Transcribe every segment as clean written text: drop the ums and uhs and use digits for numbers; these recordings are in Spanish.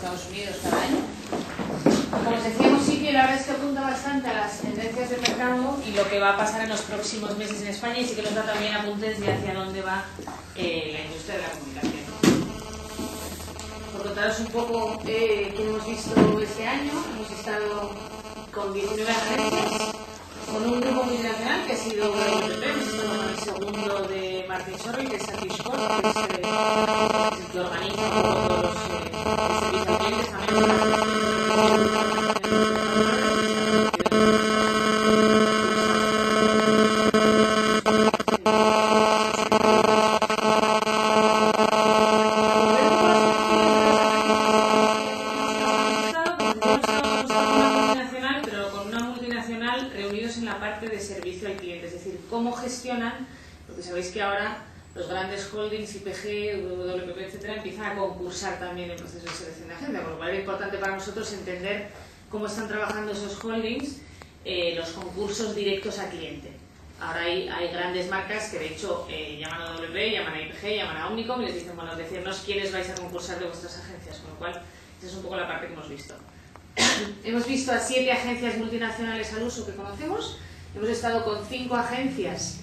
Estados Unidos cada año. Como os decíamos, sí que la verdad es que apunta bastante a las tendencias del mercado y lo que va a pasar en los próximos meses en España, y sí que nos da también apuntes de hacia dónde va la industria de la comunicación. Por contaros un poco qué hemos visto este año, hemos estado con 19 agencias, con un grupo multinacional que ha sido WPP, hemos estado con el segundo de Martin Sorrell, que es Satiscore, que es el que organiza todos los servicios al cliente, también cómo gestionan, porque sabéis que ahora los grandes holdings, IPG, WPP, etcétera, empiezan a concursar también en procesos de selección de agencia, por lo cual es importante para nosotros entender cómo están trabajando esos holdings los concursos directos a cliente. Ahora hay grandes marcas que de hecho llaman a WPP, llaman a IPG, llaman a Omnicom y les dicen, bueno, decirnos quiénes vais a concursar de vuestras agencias, con lo cual esa es un poco la parte que hemos visto. Hemos visto a 7 agencias multinacionales al uso que conocemos. Hemos estado con 5 agencias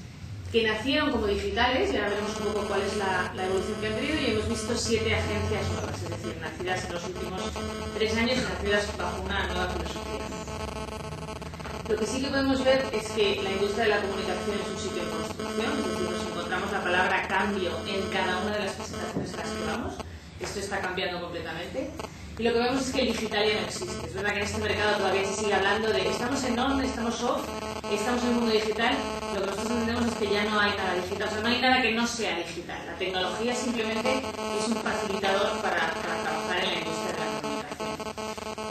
que nacieron como digitales, y ahora veremos un poco cuál es la evolución que han tenido, y hemos visto 7 agencias nuevas, es decir, nacidas en los últimos 3 años y nacidas bajo una nueva filosofía. Lo que sí que podemos ver es que la industria de la comunicación es un sitio en construcción, es decir, nos encontramos la palabra cambio en cada una de las presentaciones en las que vamos. Esto está cambiando completamente. Y lo que vemos es que el digital ya no existe. Es verdad que en este mercado todavía se sigue hablando de estamos en on, estamos off, estamos en el mundo digital. Lo que nosotros entendemos es que ya no hay nada digital, o sea, no hay nada que no sea digital. La tecnología simplemente es un facilitador para trabajar en la industria de la comunicación.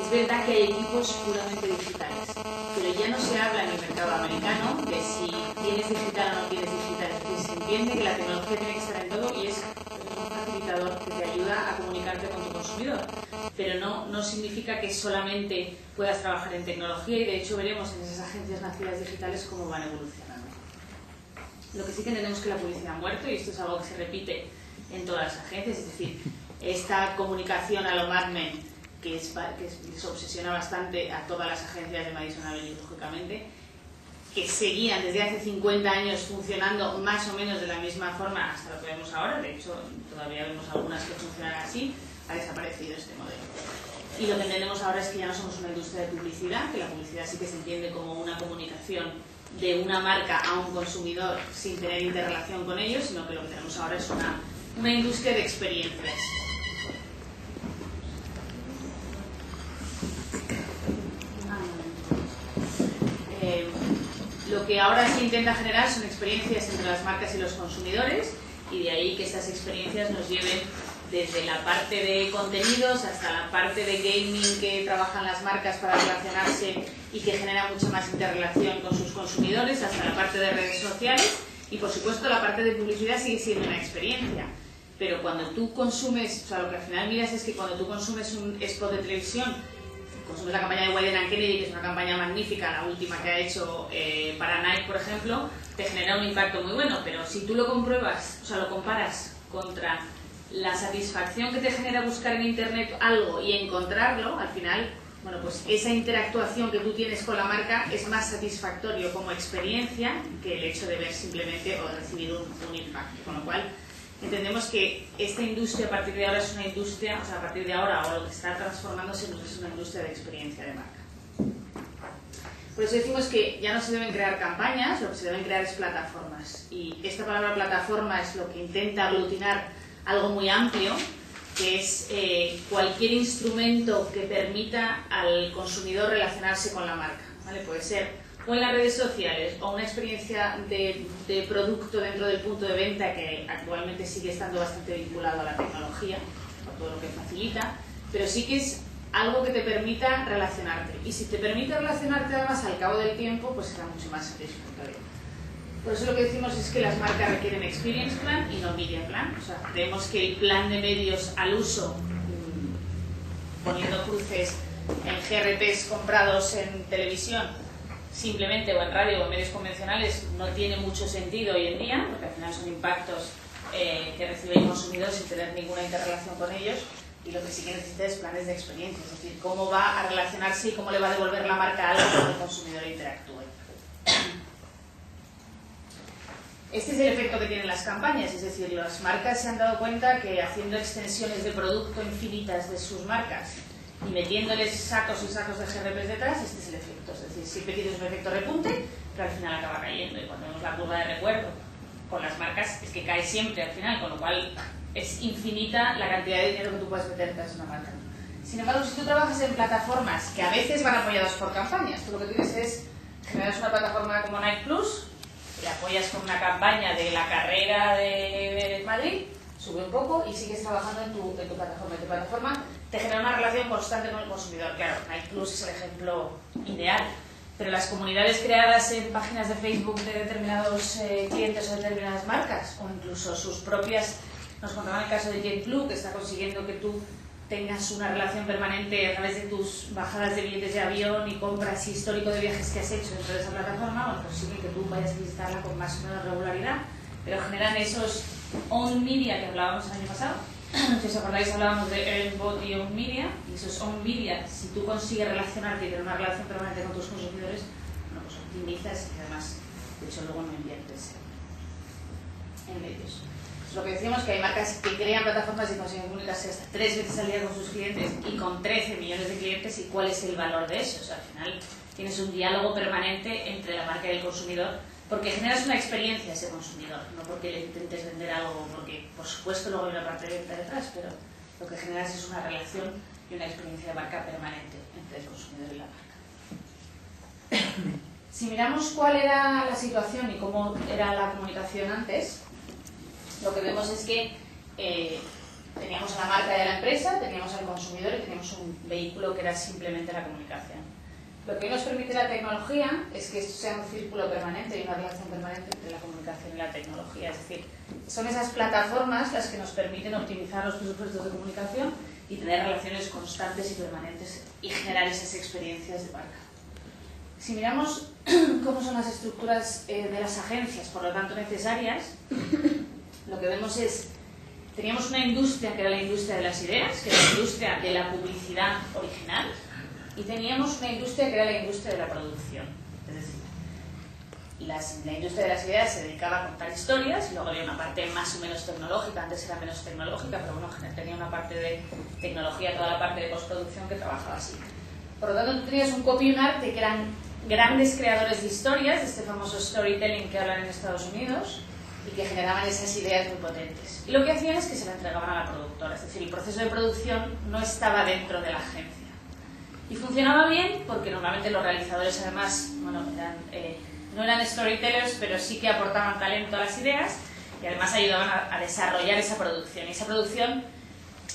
Es verdad que hay equipos puramente digitales, pero ya no se habla en el mercado americano de si tienes digital o no tienes digital. Es decir, se entiende que la tecnología tiene que estar en todo y es un facilitador que te ayuda a comunicarte con tu consumidor. Pero no significa que solamente puedas trabajar en tecnología, y de hecho veremos en esas agencias nacidas digitales cómo van evolucionando. Lo que sí que entendemos es que la publicidad ha muerto, y esto es algo que se repite en todas las agencias, es decir, esta comunicación a lo Mad Men que les obsesiona bastante a todas las agencias de Madison Avenue, lógicamente, que seguían desde hace 50 años funcionando más o menos de la misma forma hasta lo que vemos ahora. De hecho, todavía vemos algunas que funcionan así. Ha desaparecido este modelo. Y lo que entendemos ahora es que ya no somos una industria de publicidad, que la publicidad sí que se entiende como una comunicación de una marca a un consumidor sin tener interrelación con ellos, sino que lo que tenemos ahora es una industria de experiencias. Lo que ahora se intenta generar son experiencias entre las marcas y los consumidores, y de ahí que estas experiencias nos lleven desde la parte de contenidos hasta la parte de gaming que trabajan las marcas para relacionarse y que genera mucha más interrelación con sus consumidores, hasta la parte de redes sociales, y por supuesto la parte de publicidad sigue siendo una experiencia. Pero cuando tú consumes, o sea, lo que al final miras es que cuando tú consumes un spot de televisión, consumes la campaña de Wieden & Kennedy, que es una campaña magnífica, la última que ha hecho para Nike, por ejemplo, te genera un impacto muy bueno, pero si tú lo compruebas, o sea, lo comparas contra la satisfacción que te genera buscar en internet algo y encontrarlo, al final, bueno, pues esa interactuación que tú tienes con la marca es más satisfactorio como experiencia que el hecho de ver simplemente o de recibir un impacto, con lo cual entendemos que esta industria a partir de ahora es una industria, o sea, a partir de ahora o lo que está transformándose es una industria de experiencia de marca. Por eso decimos que ya no se deben crear campañas, lo que se deben crear es plataformas, y esta palabra plataforma es lo que intenta aglutinar algo muy amplio, que es cualquier instrumento que permita al consumidor relacionarse con la marca, ¿vale? Puede ser o en las redes sociales o una experiencia de producto dentro del punto de venta, que actualmente sigue estando bastante vinculado a la tecnología, por todo lo que facilita, pero sí que es algo que te permita relacionarte, y si te permite relacionarte además al cabo del tiempo, pues será mucho más satisfactorio. Por eso lo que decimos es que las marcas requieren experience plan y no media plan. O sea, creemos que el plan de medios al uso, poniendo cruces en GRPs comprados en televisión, simplemente, o en radio o en medios convencionales, no tiene mucho sentido hoy en día, porque al final son impactos que recibe el consumidor sin tener ninguna interrelación con ellos. y lo que sí que necesita es planes de experiencia, es decir, cómo va a relacionarse y cómo le va a devolver la marca a algo cuando el consumidor interactúe. Este es el efecto que tienen las campañas, es decir, las marcas se han dado cuenta que haciendo extensiones de producto infinitas de sus marcas y metiéndoles sacos y sacos de GRPs detrás, este es el efecto. Es decir, siempre tienes un efecto repunte, pero al final acaba cayendo. Y cuando vemos la curva de recuerdo con las marcas, es que cae siempre al final, con lo cual es infinita la cantidad de dinero que tú puedes meter detrás de una marca. Sin embargo, si tú trabajas en plataformas que a veces van apoyadas por campañas, tú lo que tienes es generar una plataforma como Nike Plus, le apoyas con una campaña de la carrera de Madrid, sube un poco y sigues trabajando en tu plataforma. En tu plataforma te genera una relación constante con el consumidor. Claro, Nike Plus es el ejemplo ideal, pero las comunidades creadas en páginas de Facebook de determinados clientes o determinadas marcas, o incluso sus propias, nos contaban el caso de JetBlue, que está consiguiendo que tú tengas una relación permanente a través de tus bajadas de billetes de avión y compras histórico de viajes que has hecho dentro de esa plataforma, bueno, pues sí que tú vayas a visitarla con más o menos regularidad, pero generan esos own media que hablábamos el año pasado. Si os acordáis, hablábamos de earn, bot y own media, y esos own media, si tú consigues relacionarte y tener una relación permanente con tus consumidores, bueno, pues optimizas y además, de hecho, luego no inviertes en medios. Lo que decimos es que hay marcas que crean plataformas y consiguen comunicarse hasta 3 veces al día con sus clientes y con 13 millones de clientes, y cuál es el valor de eso. O sea, al final tienes un diálogo permanente entre la marca y el consumidor, porque generas una experiencia a ese consumidor, no porque le intentes vender algo, porque por supuesto luego hay una parte de venta detrás, pero lo que generas es una relación y una experiencia de marca permanente entre el consumidor y la marca. Si miramos cuál era la situación y cómo era la comunicación antes, lo que vemos es que teníamos a la marca y a la empresa, teníamos al consumidor y teníamos un vehículo que era simplemente la comunicación. Lo que nos permite la tecnología es que esto sea un círculo permanente y una relación permanente entre la comunicación y la tecnología. Es decir, son esas plataformas las que nos permiten optimizar los presupuestos de comunicación y tener relaciones constantes y permanentes y generar esas experiencias de marca. Si miramos cómo son las estructuras de las agencias, por lo tanto necesarias, lo que vemos es, teníamos una industria que era la industria de las ideas, que era la industria de la publicidad original, y teníamos una industria que era la industria de la producción. Es decir, la industria de las ideas se dedicaba a contar historias, y luego había una parte más o menos tecnológica, antes era menos tecnológica, pero bueno, tenía una parte de tecnología, toda la parte de postproducción que trabajaba así. Por lo tanto, tú tenías un copy y un arte que eran grandes creadores de historias, de este famoso storytelling que hablan en Estados Unidos, y que generaban esas ideas muy potentes. Y lo que hacían es que se la entregaban a la productora, es decir, el proceso de producción no estaba dentro de la agencia. Y funcionaba bien porque normalmente los realizadores además, bueno, no eran storytellers, pero sí que aportaban talento a las ideas y además ayudaban a desarrollar esa producción. Y esa producción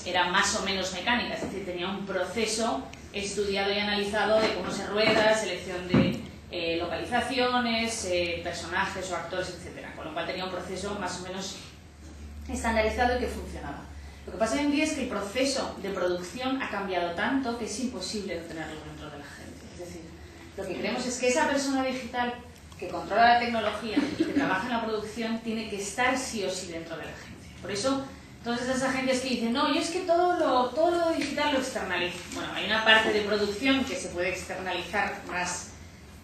era más o menos mecánica, es decir, tenía un proceso estudiado y analizado de cómo se rueda, selección de localizaciones, personajes o actores, etc. Con lo cual tenía un proceso más o menos estandarizado y que funcionaba. Lo que pasa hoy en día es que el proceso de producción ha cambiado tanto que es imposible tenerlo dentro de la agencia. Es decir, lo que queremos es que esa persona digital que controla la tecnología y que trabaja en la producción tiene que estar sí o sí dentro de la agencia. Por eso, todas esas agencias que dicen, no, yo es que todo lo digital lo externalizo. Bueno, hay una parte de producción que se puede externalizar más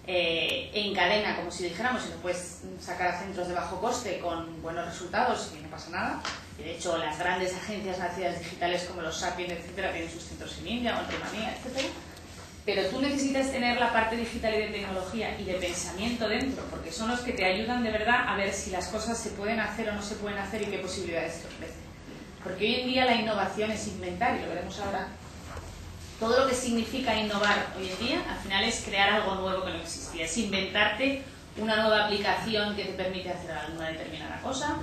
en cadena, como si dijéramos, y lo puedes sacar a centros de bajo coste con buenos resultados y no pasa nada. Y de hecho, las grandes agencias nacidas digitales como los Sapient, etcétera, tienen sus centros en India o en Rumanía, etcétera. Pero tú necesitas tener la parte digital y de tecnología y de pensamiento dentro, porque son los que te ayudan de verdad a ver si las cosas se pueden hacer o no se pueden hacer y qué posibilidades te ofrecen. Porque hoy en día la innovación es inventar, y lo veremos ahora. Todo lo que significa innovar hoy en día, al final es crear algo nuevo que no existía, es inventarte una nueva aplicación que te permite hacer alguna determinada cosa,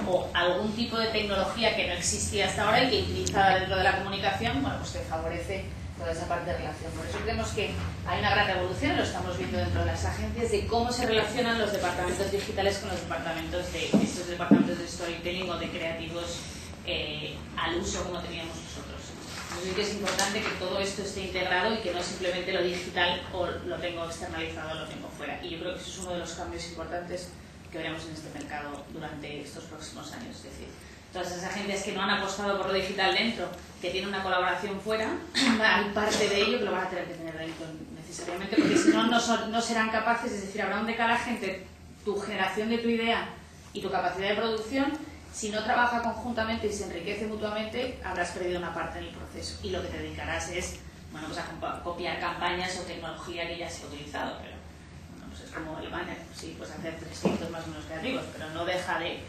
o algún tipo de tecnología que no existía hasta ahora y que utilizada dentro de la comunicación, bueno, pues te favorece toda esa parte de relación. Por eso creemos que hay una gran revolución, lo estamos viendo dentro de las agencias, de cómo se relacionan los departamentos digitales con los departamentos de estos departamentos de storytelling o de creativos al uso como teníamos nosotros. Yo creo que es importante que todo esto esté integrado y que no simplemente lo digital o lo tengo externalizado o lo tengo fuera. Y yo creo que eso es uno de los cambios importantes que veremos en este mercado durante estos próximos años. Es decir, todas esas agencias que no han apostado por lo digital dentro, que tienen una colaboración fuera, hay parte de ello que lo van a tener que tener dentro necesariamente, porque si no, no serán capaces, es decir, habrá un decalaje entre tu generación de tu idea y tu capacidad de producción. Si no trabaja conjuntamente y se enriquece mutuamente, habrás perdido una parte en el proceso, y lo que te dedicarás es, bueno, pues a copiar campañas o tecnología que ya se ha utilizado, pero bueno, pues es como el banner, sí, pues hacer 300 más o menos creativos, pero no deja de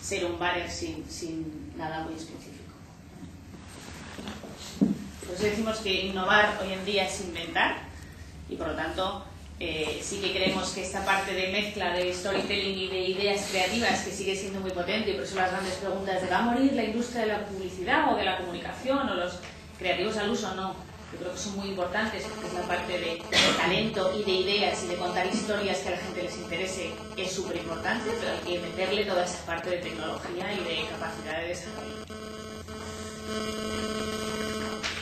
ser un banner sin nada muy específico. Pues decimos que innovar hoy en día es inventar, y por lo tanto sí que creemos que esta parte de mezcla de storytelling y de ideas creativas, que sigue siendo muy potente, y por eso las grandes preguntas de ¿va a morir la industria de la publicidad o de la comunicación o los creativos al uso? No, yo creo que son muy importantes, porque es la parte de talento y de ideas y de contar historias que a la gente les interese, es súper importante, pero hay que meterle toda esa parte de tecnología y de capacidad de desarrollo.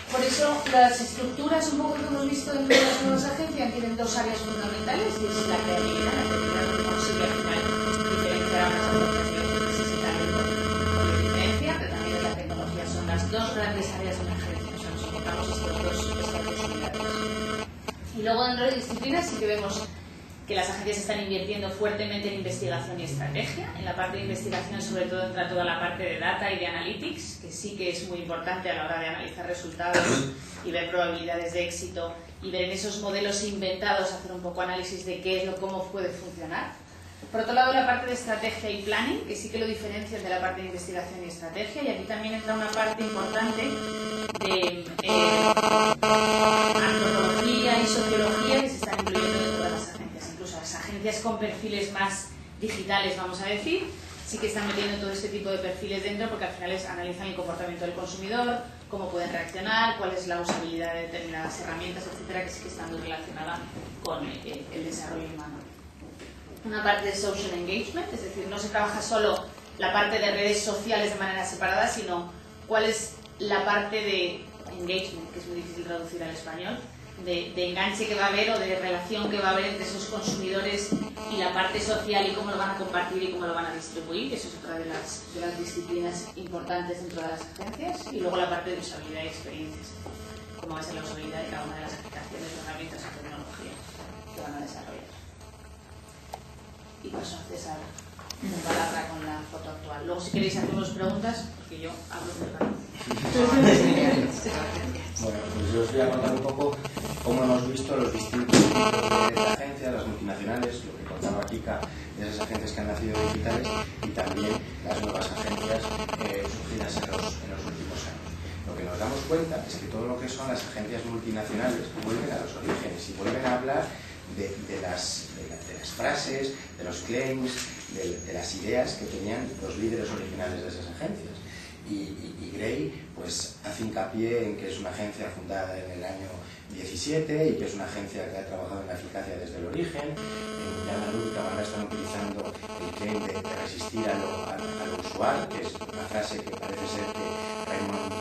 Por eso las estructuras un poco que hemos visto dentro de las nuevas agencias tienen dos áreas fundamentales, que es la creatividad no consigue al final diferenciar a unas agencias que necesitan el diferencia, pero también la tecnología. Son las dos grandes áreas de una agencia, o sea, nos encontramos estas dos unidades. Y luego dentro de disciplinas sí que vemos que las agencias están invirtiendo fuertemente en investigación y estrategia. En la parte de investigación sobre todo entra toda la parte de data y de analytics, que sí que es muy importante a la hora de analizar resultados y ver probabilidades de éxito, y ver en esos modelos inventados, hacer un poco análisis de qué es cómo puede funcionar. Por otro lado, la parte de estrategia y planning, que sí que lo diferencian de la parte de investigación y estrategia, y aquí también entra una parte importante de antropología y sociología que se están incluyendo en todas las agencias. Incluso las agencias con perfiles más digitales, vamos a decir, sí que están metiendo todo este tipo de perfiles dentro, porque al final analizan el comportamiento del consumidor, cómo pueden reaccionar, cuál es la usabilidad de determinadas herramientas, etcétera, que sí que están muy relacionadas con el desarrollo humano. Una parte de social engagement, es decir, no se trabaja solo la parte de redes sociales de manera separada, sino cuál es la parte de engagement, que es muy difícil traducir al español, de enganche que va a haber o de relación que va a haber entre esos consumidores y la parte social, y cómo lo van a compartir y cómo lo van a distribuir. Eso es otra de las disciplinas importantes dentro de las agencias. Y luego la parte de usabilidad y experiencias, cómo va a ser la usabilidad de cada una de las aplicaciones, herramientas o tecnologías que van a desarrollar. Y paso a César de palabra con la foto actual. Luego, si queréis, hacemos preguntas, porque yo hablo muy rápido. Bueno, pues yo os voy a contar un poco cómo hemos visto los distintos tipos de agencias, las multinacionales, lo que contaba Kika, de esas agencias que han nacido digitales, y también las nuevas agencias surgidas en los últimos años. Lo que nos damos cuenta es que todo lo que son las agencias multinacionales vuelven a los orígenes y vuelven a hablar de las frases, de los claims, de las ideas que tenían los líderes originales de esas agencias. Y Grey pues hace hincapié en que es una agencia fundada en el año 17 y que es una agencia que ha trabajado en la eficacia desde el origen. En Llana Lúdica ahora están utilizando el claim de resistir a lo usual, que es una frase que parece ser que Raymond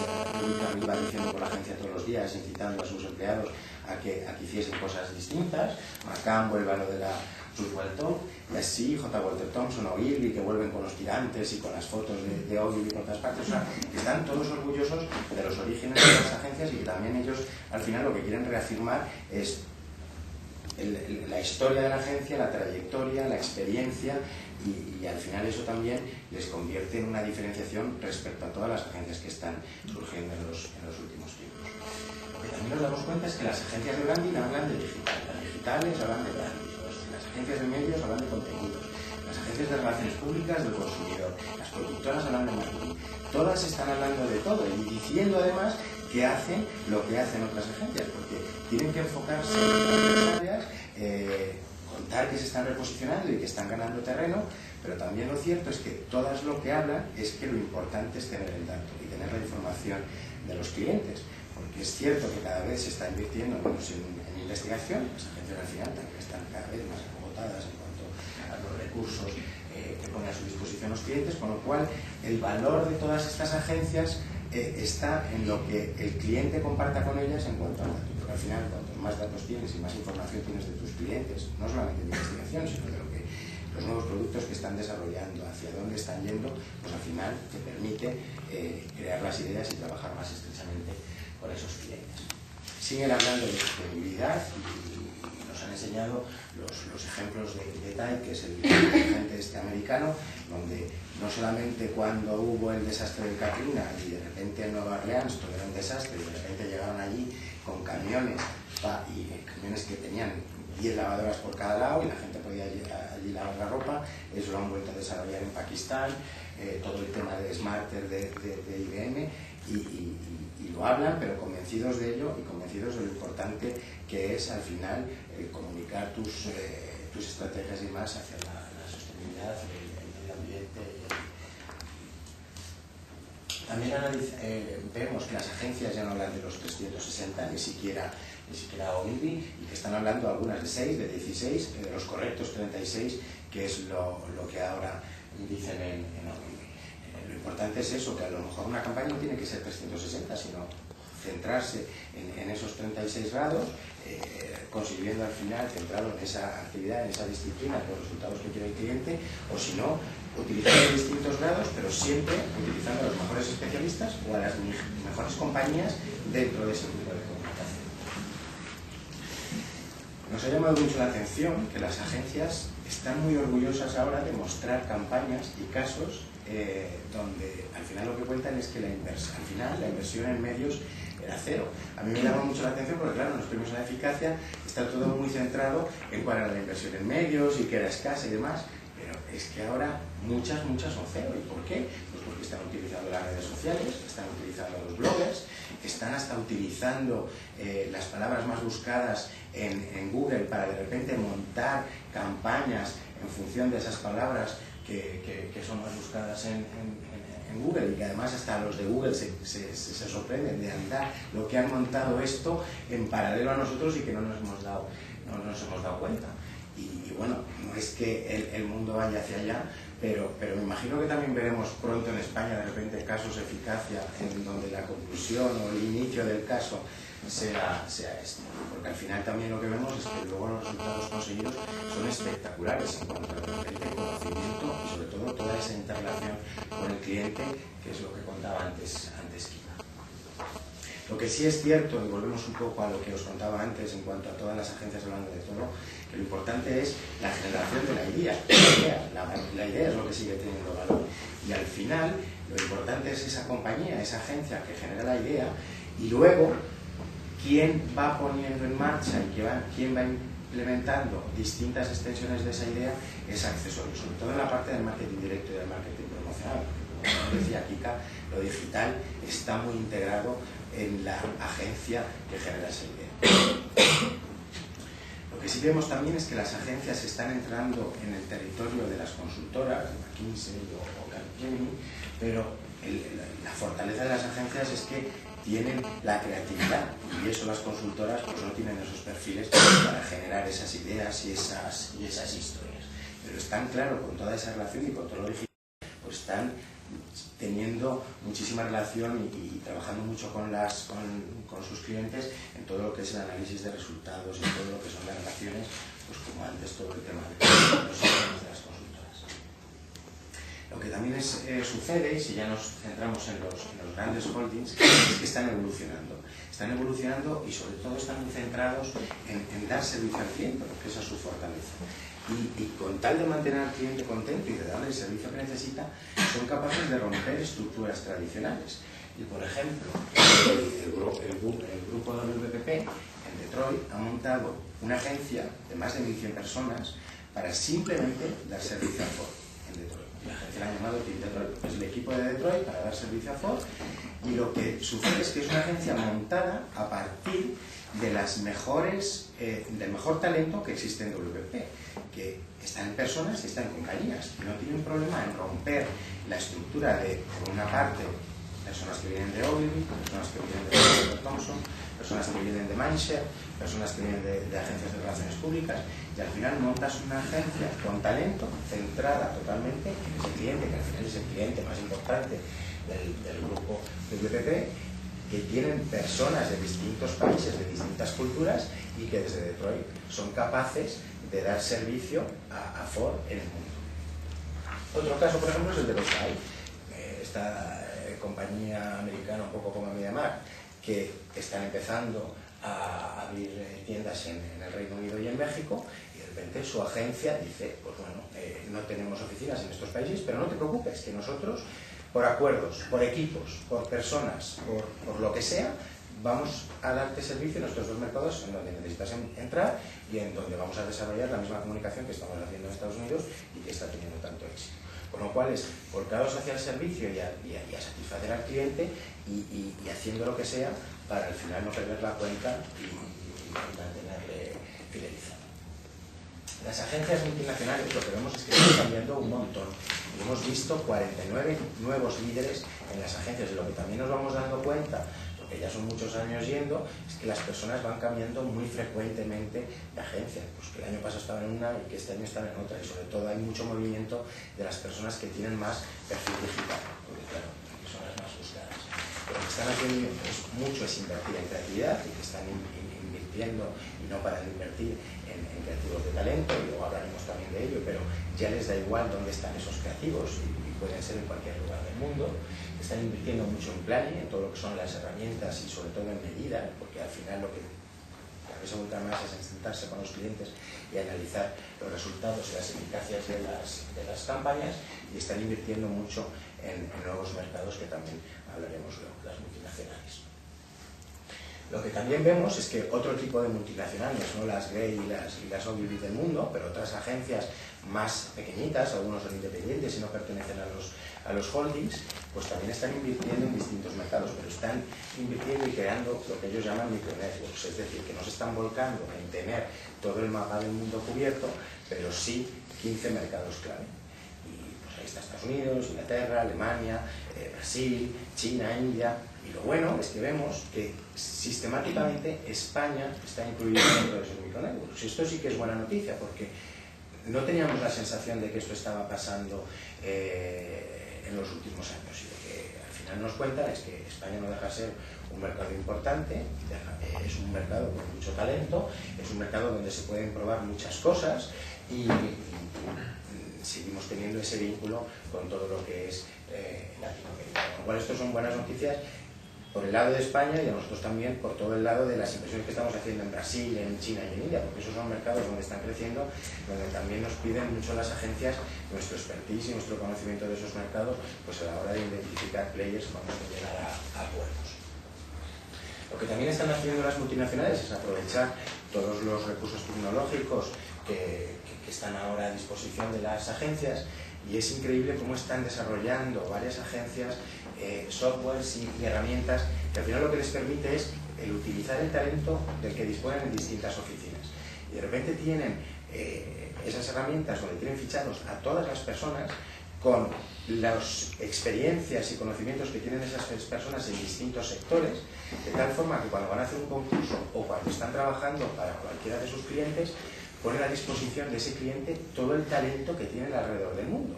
Lúdica iba diciendo por la agencia todos los días, incitando a sus empleados a que hiciesen cosas distintas. McCann vuelve a lo de la Ruth Walton, y así J. Walter Thompson, Ogilvy, que vuelven con los tirantes y con las fotos de Ogilvy por todas partes. O sea, que están todos orgullosos de los orígenes de las agencias, y que también ellos al final lo que quieren reafirmar es la historia de la agencia, la trayectoria, la experiencia, y al final eso también les convierte en una diferenciación respecto a todas las agencias que están surgiendo en los últimos tiempos. Lo que también nos damos cuenta es que las agencias de branding hablan de digital, las digitales hablan de branding, las agencias de medios hablan de contenidos, las agencias de relaciones públicas del consumidor, las productoras hablan de marketing. Todas están hablando de todo y diciendo además que hacen lo que hacen otras agencias, porque tienen que enfocarse en otras áreas, contar que se están reposicionando y que están ganando terreno, pero también lo cierto es que todas lo que hablan es que lo importante es tener el dato y tener la información de los clientes, porque es cierto que cada vez se está invirtiendo menos en investigación. Las agencias al final también están cada vez más agotadas en cuanto a los recursos que ponen a su disposición los clientes, con lo cual el valor de todas estas agencias está en lo que el cliente comparta con ellas en cuanto a datos, porque al final cuanto más datos tienes y más información tienes de tus clientes, no solamente de investigación, sino de lo los nuevos productos que están desarrollando, hacia dónde están yendo, pues al final te permite crear las ideas y trabajar más estrechamente con esos clientes. Siguen hablando de sostenibilidad y nos han enseñado los ejemplos de Tai, que es el agente americano, donde no solamente cuando hubo el desastre de Katrina y de repente en Nueva Orleans todo era un desastre y de repente llegaron allí con camiones camiones que tenían 10 lavadoras por cada lado y la gente podía allí lavar la ropa, eso lo han vuelto a desarrollar en Pakistán, todo el tema de Smarter de IBM y lo hablan, pero convencidos de ello y convencidos de lo importante que es al final comunicar tus estrategias y más hacia la sostenibilidad, el medio ambiente. También vemos que las agencias ya no hablan de los 360, ni siquiera Ogilvy, y que están hablando algunas de 6, de 16, de los correctos 36, que es lo que ahora dicen en Ogilvy. Lo importante es eso, que a lo mejor una campaña no tiene que ser 360, sino centrarse en esos 36 grados, consiguiendo al final centrarlo en esa actividad, en esa disciplina, en los resultados que quiere el cliente, o si no, utilizando distintos grados, pero siempre utilizando a los mejores especialistas o a las mejores compañías dentro de ese grupo de comunicación. Nos ha llamado mucho la atención que las agencias están muy orgullosas ahora de mostrar campañas y casos donde al final lo que cuentan es que la inversión en medios era cero. A mí me llama mucho la atención porque, claro, en los premios a la eficacia está todo muy centrado en cuál era la inversión en medios y que era escasa y demás, pero es que ahora muchas son cero. ¿Y por qué? Pues porque están utilizando las redes sociales, están utilizando los bloggers, están hasta utilizando las palabras más buscadas en Google para de repente montar campañas en función de esas palabras que son más buscadas en Google, y que además hasta los de Google se sorprenden de andar lo que han montado esto en paralelo a nosotros y que no nos hemos dado cuenta. Y bueno, no es que el mundo vaya hacia allá, pero me imagino que también veremos pronto en España de repente casos de eficacia en donde la conclusión o el inicio del caso sea este, porque al final también lo que vemos es que luego los resultados conseguidos son espectaculares en cuanto a el conocimiento y sobre todo toda esa interrelación con el cliente, que es lo que contaba antes Kika. Lo que sí es cierto, y volvemos un poco a lo que os contaba antes en cuanto a todas las agencias hablando de todo, que lo importante es la generación de la idea. La idea es lo que sigue teniendo valor. Y al final, lo importante es esa compañía, esa agencia que genera la idea, y luego quién va poniendo en marcha y quién va implementando distintas extensiones de esa idea es accesorio, sobre todo en la parte del marketing directo y del marketing promocional. Como decía Kika, lo digital está muy integrado en la agencia que genera esa idea. Lo que sí vemos también es que las agencias están entrando en el territorio de las consultoras, de McKinsey o Capgemini, pero la fortaleza de las agencias es que tienen la creatividad, y eso las consultoras pues no tienen esos perfiles para generar esas ideas y esas historias. Pero están, claro, con toda esa relación y con todo lo digital, pues están teniendo muchísima relación y trabajando mucho con sus clientes en todo lo que es el análisis de resultados, en todo lo que son las relaciones, pues como antes todo el tema de los sistemas de las consultoras. Lo que también sucede, y si ya nos centramos en los grandes holdings, es que están evolucionando. Están evolucionando y sobre todo están muy centrados en dar servicio al cliente, porque esa es su fortaleza. Y con tal de mantener al cliente contento y de darle el servicio que necesita, son capaces de romper estructuras tradicionales. Y por ejemplo, el grupo WPP en Detroit ha montado una agencia de más de 1.100 personas para simplemente dar servicio a Ford en Detroit. La agencia la ha llamado Team Detroit, es el equipo de Detroit para dar servicio a Ford, y lo que sucede es que es una agencia montada a partir de las mejores, del mejor talento que existe en WPP, que está en personas y está en compañías, y no tienen problema en romper la estructura de, por una parte, personas que vienen de Ogilvy, personas que vienen de Thomson, personas que vienen de Mindshare, personas que vienen de agencias de relaciones públicas, y al final montas una agencia con talento centrada totalmente en ese cliente, que al final es el cliente más importante del grupo de WPP, que tienen personas de distintos países, de distintas culturas, y que desde Detroit son capaces de dar servicio a Ford en el mundo. Otro caso, por ejemplo, es el de Best Buy, esta compañía americana un poco como MediaMarkt, que están empezando a abrir tiendas en el Reino Unido y en México, y de repente su agencia dice, pues bueno, no tenemos oficinas en estos países, pero no te preocupes, que nosotros, por acuerdos, por equipos, por personas, por lo que sea, vamos a darte servicio en nuestros dos mercados en donde necesitas entrar y en donde vamos a desarrollar la misma comunicación que estamos haciendo en Estados Unidos y que está teniendo tanto éxito. Con lo cual es volcados hacia el servicio y a satisfacer al cliente y haciendo lo que sea para al final no perder la cuenta y mantenerle fidelizado. Las agencias multinacionales lo que vemos es que están cambiando un montón. Y hemos visto 49 nuevos líderes en las agencias. Y lo que también nos vamos dando cuenta, porque ya son muchos años yendo, es que las personas van cambiando muy frecuentemente de agencia. Pues que el año pasado estaban en una y que este año están en otra. Y sobre todo hay mucho movimiento de las personas que tienen más perfil digital, porque claro, son las más buscadas. Lo que están haciendo mucho es invertir en creatividad y que están invirtiendo y no paran de invertir en creativos de talento, y luego hablaremos también de ello, pero ya les da igual dónde están esos creativos y pueden ser en cualquier lugar del mundo. Están invirtiendo mucho en planning, en todo lo que son las herramientas y sobre todo en medida, porque al final lo que cada vez se vuelve más es sentarse con los clientes y analizar los resultados y las eficacias de las campañas, y están invirtiendo mucho en nuevos mercados que también hablaremos luego, las multinacionales. Lo que también vemos es que otro tipo de multinacionales, no las Grey y las Ogilvy del mundo, pero otras agencias más pequeñitas, algunos son independientes y no pertenecen a los holdings, pues también están invirtiendo en distintos mercados, pero están invirtiendo y creando lo que ellos llaman micronetworks, es decir, que no se están volcando en tener todo el mapa del mundo cubierto, pero sí 15 mercados clave. Y pues ahí está Estados Unidos, Inglaterra, Alemania, Brasil, China, India. Y lo bueno es que vemos que sistemáticamente España está incluida dentro de esos micronetworks. Y esto sí que es buena noticia, porque no teníamos la sensación de que esto estaba pasando en los últimos años, y lo que al final nos cuentan es que España no deja de ser un mercado importante, es un mercado con mucho talento, es un mercado donde se pueden probar muchas cosas y seguimos teniendo ese vínculo con todo lo que es Latinoamérica. Con lo cual, esto son buenas noticias por el lado de España y a nosotros también por todo el lado de las inversiones que estamos haciendo en Brasil, en China y en India, porque esos son mercados donde están creciendo, donde también nos piden mucho las agencias nuestro expertise y nuestro conocimiento de esos mercados, pues a la hora de identificar players con los que llegar a acuerdos. Lo que también están haciendo las multinacionales es aprovechar todos los recursos tecnológicos que están ahora a disposición de las agencias, y es increíble cómo están desarrollando varias agencias softwares y herramientas que al final lo que les permite es el utilizar el talento del que disponen en distintas oficinas. Y de repente tienen esas herramientas donde tienen fichados a todas las personas con las experiencias y conocimientos que tienen esas personas en distintos sectores, de tal forma que cuando van a hacer un concurso o cuando están trabajando para cualquiera de sus clientes, ponen a disposición de ese cliente todo el talento que tienen alrededor del mundo.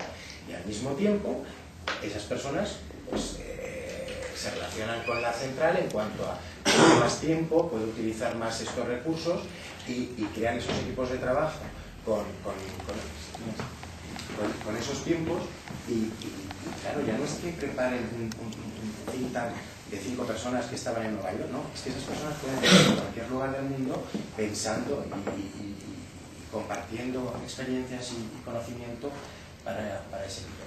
Y al mismo tiempo, esas personas pues, se relacionan con la central en cuanto a tener más tiempo, puede utilizar más estos recursos y crean esos equipos de trabajo con esos tiempos y claro, ya no es que preparen un think tank de 5 personas que estaban en Nueva York, no, es que esas personas pueden estar en cualquier lugar del mundo pensando y compartiendo experiencias y conocimiento para ese tipo.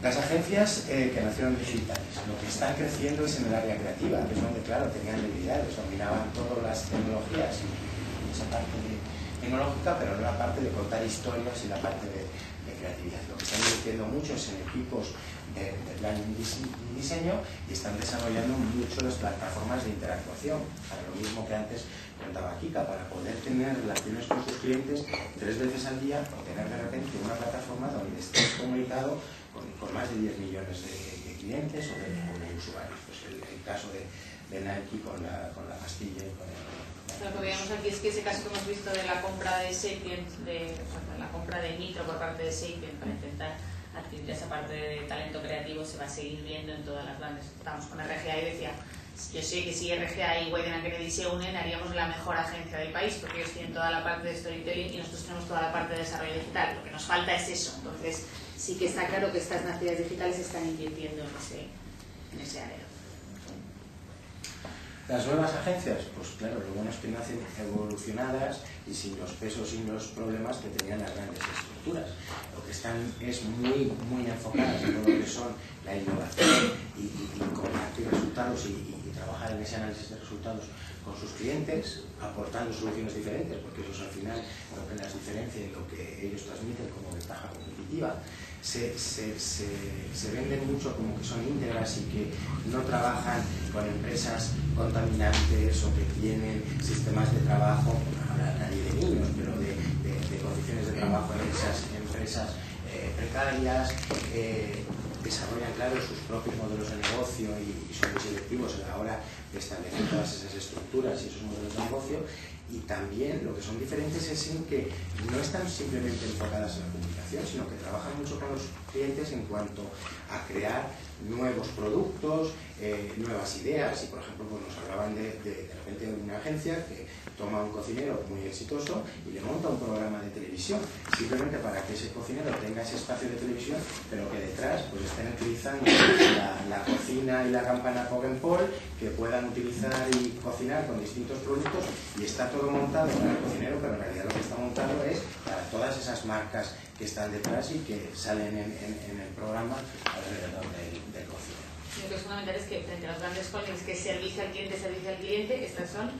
Las agencias que nacieron digitales, lo que están creciendo es en el área creativa, que es donde, claro, tenían debilidades, dominaban todas las tecnologías y esa parte tecnológica, pero no la parte de contar historias y la parte de creatividad. Lo que están invirtiendo mucho es en equipos de planning y diseño, y están desarrollando mucho las plataformas de interactuación, para lo mismo que antes contaba Kika, para poder tener relaciones con sus clientes 3 veces al día o tener de repente una plataforma donde estés comunicado con más de 10 millones de clientes o de usuarios. Pues el caso de Nike con la pastilla y con lo que veamos aquí es que ese caso que hemos visto de la compra de Sapient, la compra de Nitro por parte de Sapient para intentar adquirir esa parte de talento creativo se va a seguir viendo en todas las grandes. Estamos con RGA y decía, yo sé que si RGA y Wieden & Kennedy se unen haríamos la mejor agencia del país, porque ellos tienen toda la parte de storytelling y nosotros tenemos toda la parte de desarrollo digital. Lo que nos falta es eso. Entonces sí que está claro que estas naciones digitales están invirtiendo en ese área. Las nuevas agencias, pues claro, lo bueno es que nacen evolucionadas y sin los pesos, sin los problemas que tenían las grandes estructuras. Lo que están es muy enfocadas en todo lo que son la innovación y compartir resultados y trabajar en ese análisis de resultados con sus clientes, aportando soluciones diferentes, porque eso es al final lo que las diferencia y lo que ellos transmiten como ventaja competitiva. Se venden mucho como que son íntegras y que no trabajan con empresas contaminantes o que tienen sistemas de trabajo, no habla nadie de niños, pero de condiciones de trabajo en esas empresas precarias, desarrollan, claro, sus propios modelos de negocio y son muy selectivos a la hora de establecer todas esas estructuras y esos modelos de negocio. Y también lo que son diferentes es en que no están simplemente enfocadas en la comunicación, sino que trabajan mucho con los clientes en cuanto a crear nuevos productos, nuevas ideas. Y por ejemplo, pues nos hablaban de repente de una agencia que toma a un cocinero muy exitoso y le monta un programa de televisión, simplemente para que ese cocinero tenga ese espacio de televisión, pero que detrás pues estén utilizando la cocina y la campana Cogenpol, que puedan utilizar y cocinar con distintos productos, y está todo montado para el cocinero, pero en realidad lo que está montado es para todas esas marcas que están detrás y que salen en el programa alrededor del cocinero. Lo que es fundamental es que frente a los grandes holdings, que es servicio al cliente, estas son: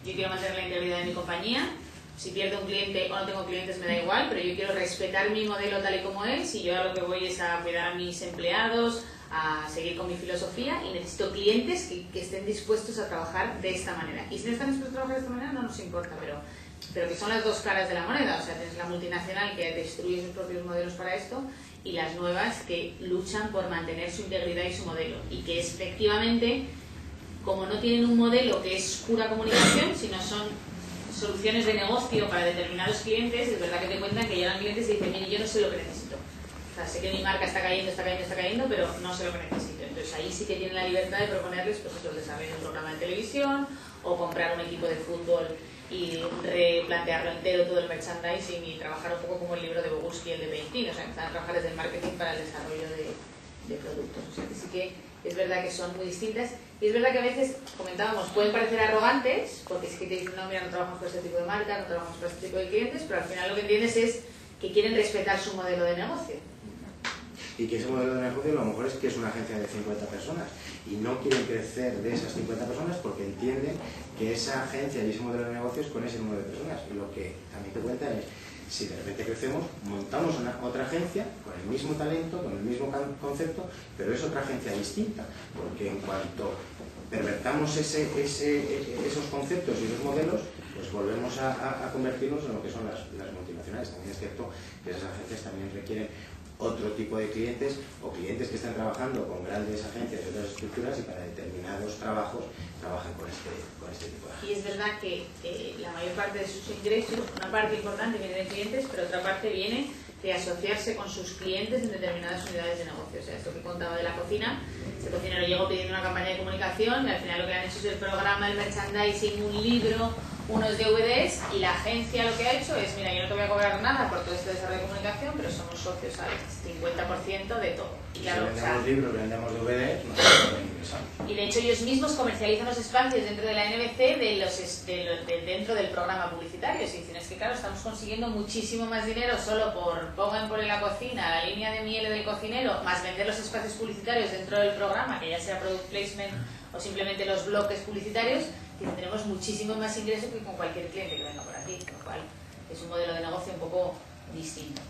yo quiero mantener la integridad de mi compañía, si pierdo un cliente o no tengo clientes me da igual, pero yo quiero respetar mi modelo tal y como es, y yo a lo que voy es a cuidar a mis empleados, a seguir con mi filosofía, y necesito clientes que estén dispuestos a trabajar de esta manera. Y si no están dispuestos a trabajar de esta manera no nos importa, pero que son las dos caras de la moneda. O sea, tienes la multinacional que destruye sus propios modelos para esto, y las nuevas que luchan por mantener su integridad y su modelo, y que efectivamente, como no tienen un modelo que es pura comunicación, sino son soluciones de negocio para determinados clientes, es verdad que te cuentan que llegan clientes y dicen, mire, yo no sé lo que necesito. O sea, sé que mi marca está cayendo, pero no sé lo que necesito. Entonces ahí sí que tienen la libertad de proponerles, pues eso, el desarrollo de un programa de televisión, o comprar un equipo de fútbol y replantearlo entero, todo el merchandising, y trabajar un poco como el libro de Boguski y el de Peintín, o sea, empezar a trabajar desde el marketing para el desarrollo de productos. O sea, que sí que es verdad que son muy distintas, y es verdad que a veces, comentábamos, pueden parecer arrogantes, porque es que te dicen, no, mira, no trabajamos con este tipo de marca, no trabajamos con este tipo de clientes, pero al final lo que entiendes es que quieren respetar su modelo de negocio. Y que ese modelo de negocio a lo mejor es que es una agencia de 50 personas y no quieren crecer de esas 50 personas porque entienden que esa agencia y ese modelo de negocio es con ese número de personas. Y lo que también te cuentan es, si de repente crecemos, montamos otra agencia con el mismo talento, con el mismo concepto, pero es otra agencia distinta, porque en cuanto pervertamos esos conceptos y esos modelos, pues volvemos a convertirnos en lo que son las multinacionales. También es cierto que esas agencias también requieren otro tipo de clientes, o clientes que están trabajando con grandes agencias y otras estructuras, y para determinados trabajos trabajan con este tipo de agencias. Y es verdad que la mayor parte de sus ingresos, una parte importante viene de clientes, pero otra parte viene de asociarse con sus clientes en determinadas unidades de negocio. O sea, esto que contaba de la cocina, ese cocinero llegó pidiendo una campaña de comunicación, y al final lo que han hecho es el programa, el merchandising, un libro, unos DVDs, y la agencia lo que ha hecho es, mira, yo no te voy a cobrar nada por todo este desarrollo de comunicación, pero somos socios al 50% de todo. Y claro, si vendemos libros, vendemos DVDs, no ingresamos. Y de hecho ellos mismos comercializan los espacios dentro de la NBC dentro del programa publicitario. Y dicen, es que claro, estamos consiguiendo muchísimo más dinero solo por pongan por en la cocina, la línea de miel del cocinero, más vender los espacios publicitarios dentro del programa, que ya sea product placement o simplemente los bloques publicitarios, que tenemos muchísimo más ingresos que con cualquier cliente que venga por aquí, con lo cual es un modelo de negocio un poco distinto.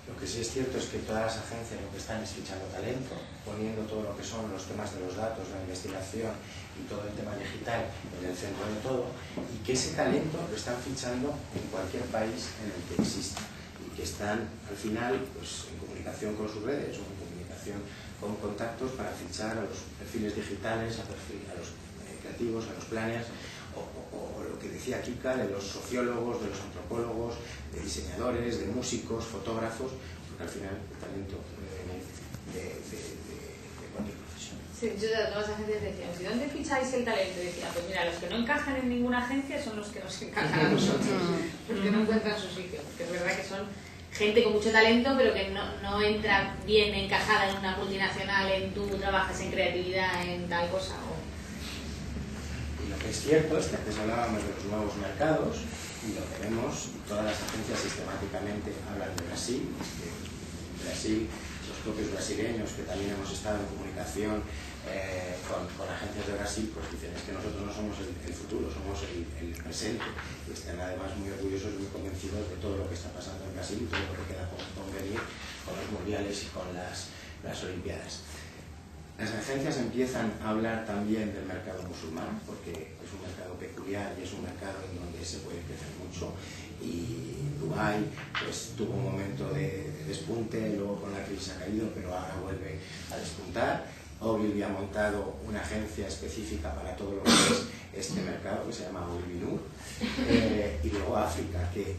Lo que sí es cierto es que todas las agencias lo que están es fichando talento, poniendo todo lo que son los temas de los datos, la investigación y todo el tema digital en el centro de todo, y que ese talento lo están fichando en cualquier país en el que exista, y que están al final pues en comunicación con sus redes o en comunicación con contactos para fichar a los perfiles digitales, a los creativos, a los planners o lo que decía Kika, de los sociólogos, de los antropólogos, de diseñadores, de músicos, fotógrafos, porque al final el talento puede venir de cualquier profesión. Sí, yo de todas las agencias decíamos, ¿y dónde ficháis el talento? Y decía, pues mira, los que no encajan en ninguna agencia son los que nos encajan a nosotros, porque no encuentran su sitio, porque es verdad que son gente con mucho talento, pero que no entra bien encajada en una multinacional, en tú trabajas en creatividad, en tal cosa. Y lo que es cierto es que antes hablábamos de los nuevos mercados, y lo que vemos, todas las agencias sistemáticamente hablan de Brasil, los propios brasileños, que también hemos estado en comunicación con agencias de Brasil, pues dicen es que nosotros no somos el futuro, somos el presente, y están además muy orgullosos y muy convencidos de todo lo que está pasando en Brasil y todo lo que queda por venir con los mundiales y con las Olimpiadas. Las agencias empiezan a hablar también del mercado musulmán, porque es un mercado peculiar y es un mercado en donde se puede crecer mucho, y Dubái pues tuvo un momento de despunte, luego con la crisis ha caído, pero ahora vuelve a despuntar. Ogilvy ha montado una agencia específica para todo lo que es este mercado, que se llama Ogilvy Nur, y luego África, que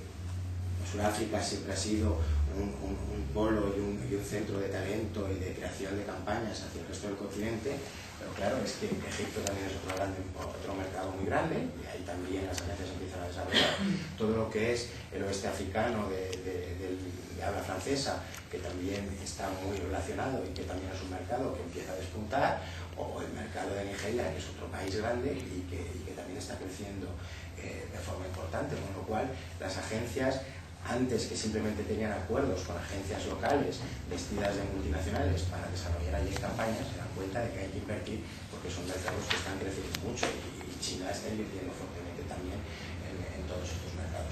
Sudáfrica siempre ha sido un polo y un centro de talento y de creación de campañas hacia el resto del continente, pero claro, es que Egipto también es otro mercado muy grande, y ahí también las agencias empiezan a desarrollar todo lo que es el oeste africano de habla francesa, que también está muy relacionado y que también es un mercado que empieza a despuntar, o el mercado de Nigeria, que es otro país grande y que también está creciendo de forma importante, con lo cual las agencias, antes que simplemente tenían acuerdos con agencias locales vestidas de multinacionales para desarrollar allí campañas, se dan cuenta de que hay que invertir porque son mercados que están creciendo mucho, y China está invirtiendo fuertemente también en todos estos mercados.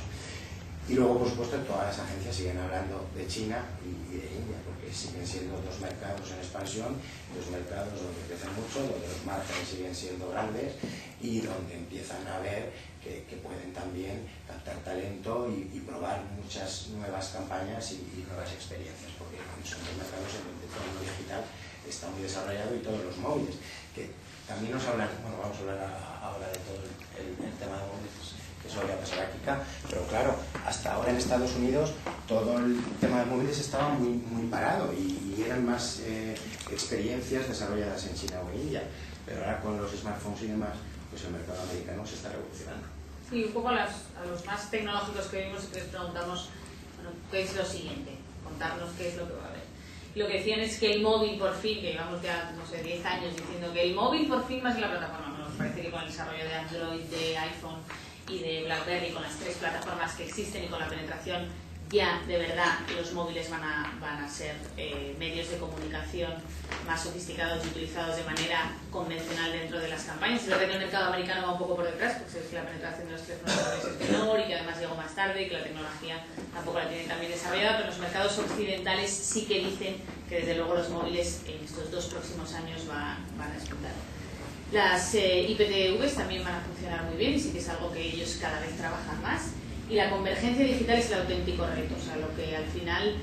Y luego, por supuesto, todas las agencias siguen hablando de China y de India, porque siguen siendo dos mercados en expansión, dos mercados donde crecen mucho, donde los márgenes siguen siendo grandes y donde empiezan a ver que pueden también captar talento y probar muchas nuevas campañas y nuevas experiencias, porque son dos mercados en donde todo lo digital está muy desarrollado, y todos los móviles, que también nos hablan, bueno, vamos a hablar ahora de todo el tema de móviles, que eso voy a pasar a Kika, pero claro, hasta ahora en Estados Unidos todo el tema de móviles estaba muy parado, y eran más experiencias desarrolladas en China o en India, pero ahora con los smartphones y demás, pues el mercado americano se está revolucionando. Sí, un poco a los más tecnológicos que vimos, les preguntamos, bueno, ¿qué es lo siguiente? Contarnos qué es lo que va a haber. Y lo que decían es que el móvil por fin, que llevamos ya, no sé, 10 años diciendo que el móvil por fin va a ser la plataforma. Nos parece que con el desarrollo de Android, de iPhone y de BlackBerry, con las tres plataformas que existen y con la penetración, ya de verdad los móviles van a ser medios de comunicación más sofisticados y utilizados de manera convencional dentro de las campañas. Es verdad que el mercado americano va un poco por detrás, porque es que la penetración de los teléfonos móviles es menor y que además llegó más tarde y que la tecnología tampoco la tienen tan bien desarrollada, pero los mercados occidentales sí que dicen que desde luego los móviles en estos 2 próximos años van a explotar. Las IPTVs también van a funcionar muy bien, y sí que es algo que ellos cada vez trabajan más. Y la convergencia digital es el auténtico reto. O sea, lo que al final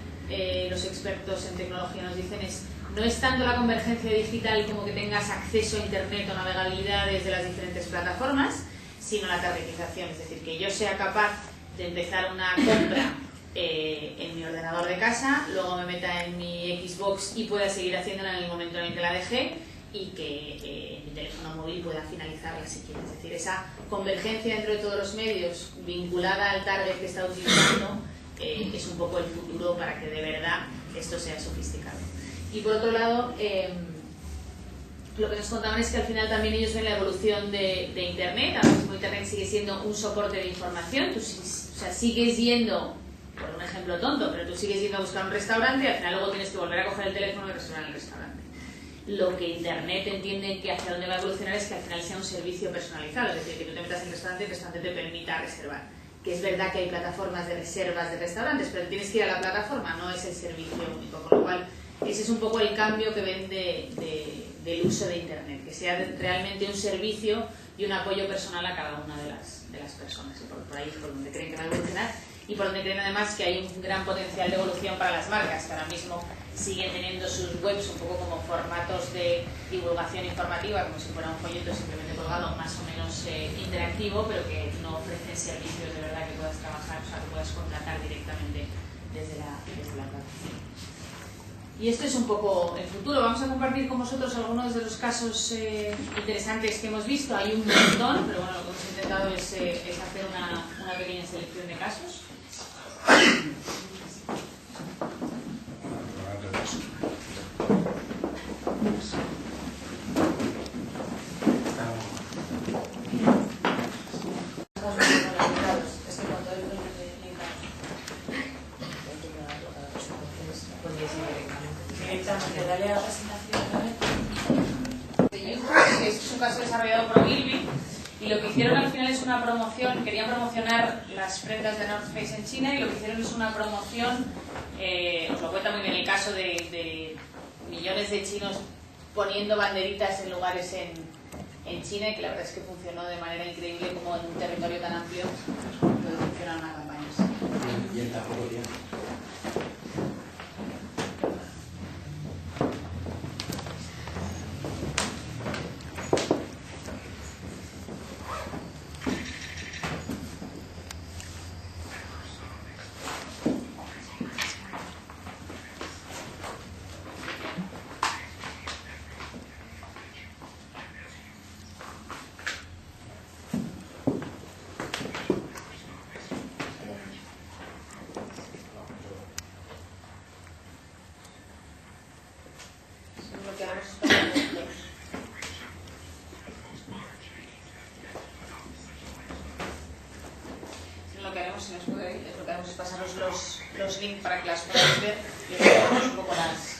los expertos en tecnología nos dicen es, no es tanto la convergencia digital como que tengas acceso a internet o navegabilidad desde las diferentes plataformas, sino la targetización, es decir, que yo sea capaz de empezar una compra en mi ordenador de casa, luego me meta en mi Xbox y pueda seguir haciéndola en el momento en el que la dejé, y que mi teléfono móvil pueda finalizarla si quiere. Es decir, esa convergencia dentro de todos los medios vinculada al target que está utilizando es un poco el futuro para que de verdad esto sea sofisticado. Y por otro lado, lo que nos contaban es que al final también ellos ven la evolución de Internet. Ahora mismo Internet sigue siendo un soporte de información. Tú sigues yendo, por un ejemplo tonto, pero tú sigues yendo a buscar un restaurante y al final luego tienes que volver a coger el teléfono y reservar el restaurante. Lo que Internet entiende que hacia dónde va a evolucionar es que al final sea un servicio personalizado, es decir, que tú te metas en el restaurante te permita reservar. Que es verdad que hay plataformas de reservas de restaurantes, pero tienes que ir a la plataforma, no es el servicio único. Con lo cual, ese es un poco el cambio que ven del uso de Internet, que sea realmente un servicio y un apoyo personal a cada una de las personas. Y por ahí es por donde creen que va a evolucionar, y por donde creen además que hay un gran potencial de evolución para las marcas, que ahora mismo siguen teniendo sus webs un poco como formatos de divulgación informativa, como si fuera un folleto simplemente colgado, más o menos interactivo, pero que no ofrecen servicios de verdad que puedas trabajar, o sea, que puedas contratar directamente desde la plataforma. Y esto es un poco el futuro. Vamos a compartir con vosotros algunos de los casos interesantes que hemos visto. Hay un montón, pero bueno, lo que hemos intentado es hacer una pequeña selección de casos. Es un caso desarrollado por Ogilvy y lo que hicieron al final es una promoción. Querían promocionar las prendas de North Face en China y lo que hicieron es una promoción, os lo cuenta muy bien el caso de millones de chinos poniendo banderitas en lugares en China, y que la verdad es que funcionó de manera increíble, como en un territorio tan amplio puede funcionar una campaña así. Y en tan poco tiempo. Lo que haremos, si nos puede, lo que haremos es pasaros los links para que las podáis ver y os contamos un poco las...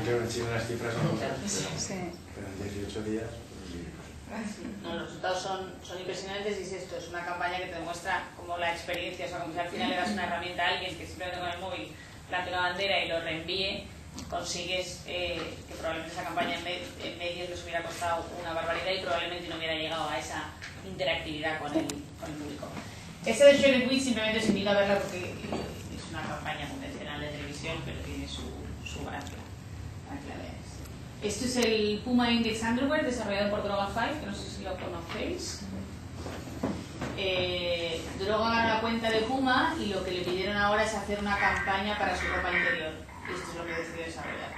En China las cifras son muchas, pero en 18 días... No, los resultados son impresionantes, y es esto, es una campaña que te demuestra como la experiencia, o sea, como si al final le das una herramienta a alguien que simplemente con el móvil plante una bandera y lo reenvíe, consigues que probablemente esa campaña en medios les hubiera costado una barbaridad y probablemente no hubiera llegado a esa interactividad con el público. Este de Shredded Wheat simplemente os invito a verla porque es una campaña convencional de televisión, pero tiene su gracia. Para que la veáis. Esto es el Puma Index Underwear desarrollado por Droga5, que no sé si lo conocéis. Droga ganó la cuenta de Puma y lo que le pidieron ahora es hacer una campaña para su ropa interior. Y esto es lo que decidió desarrollar.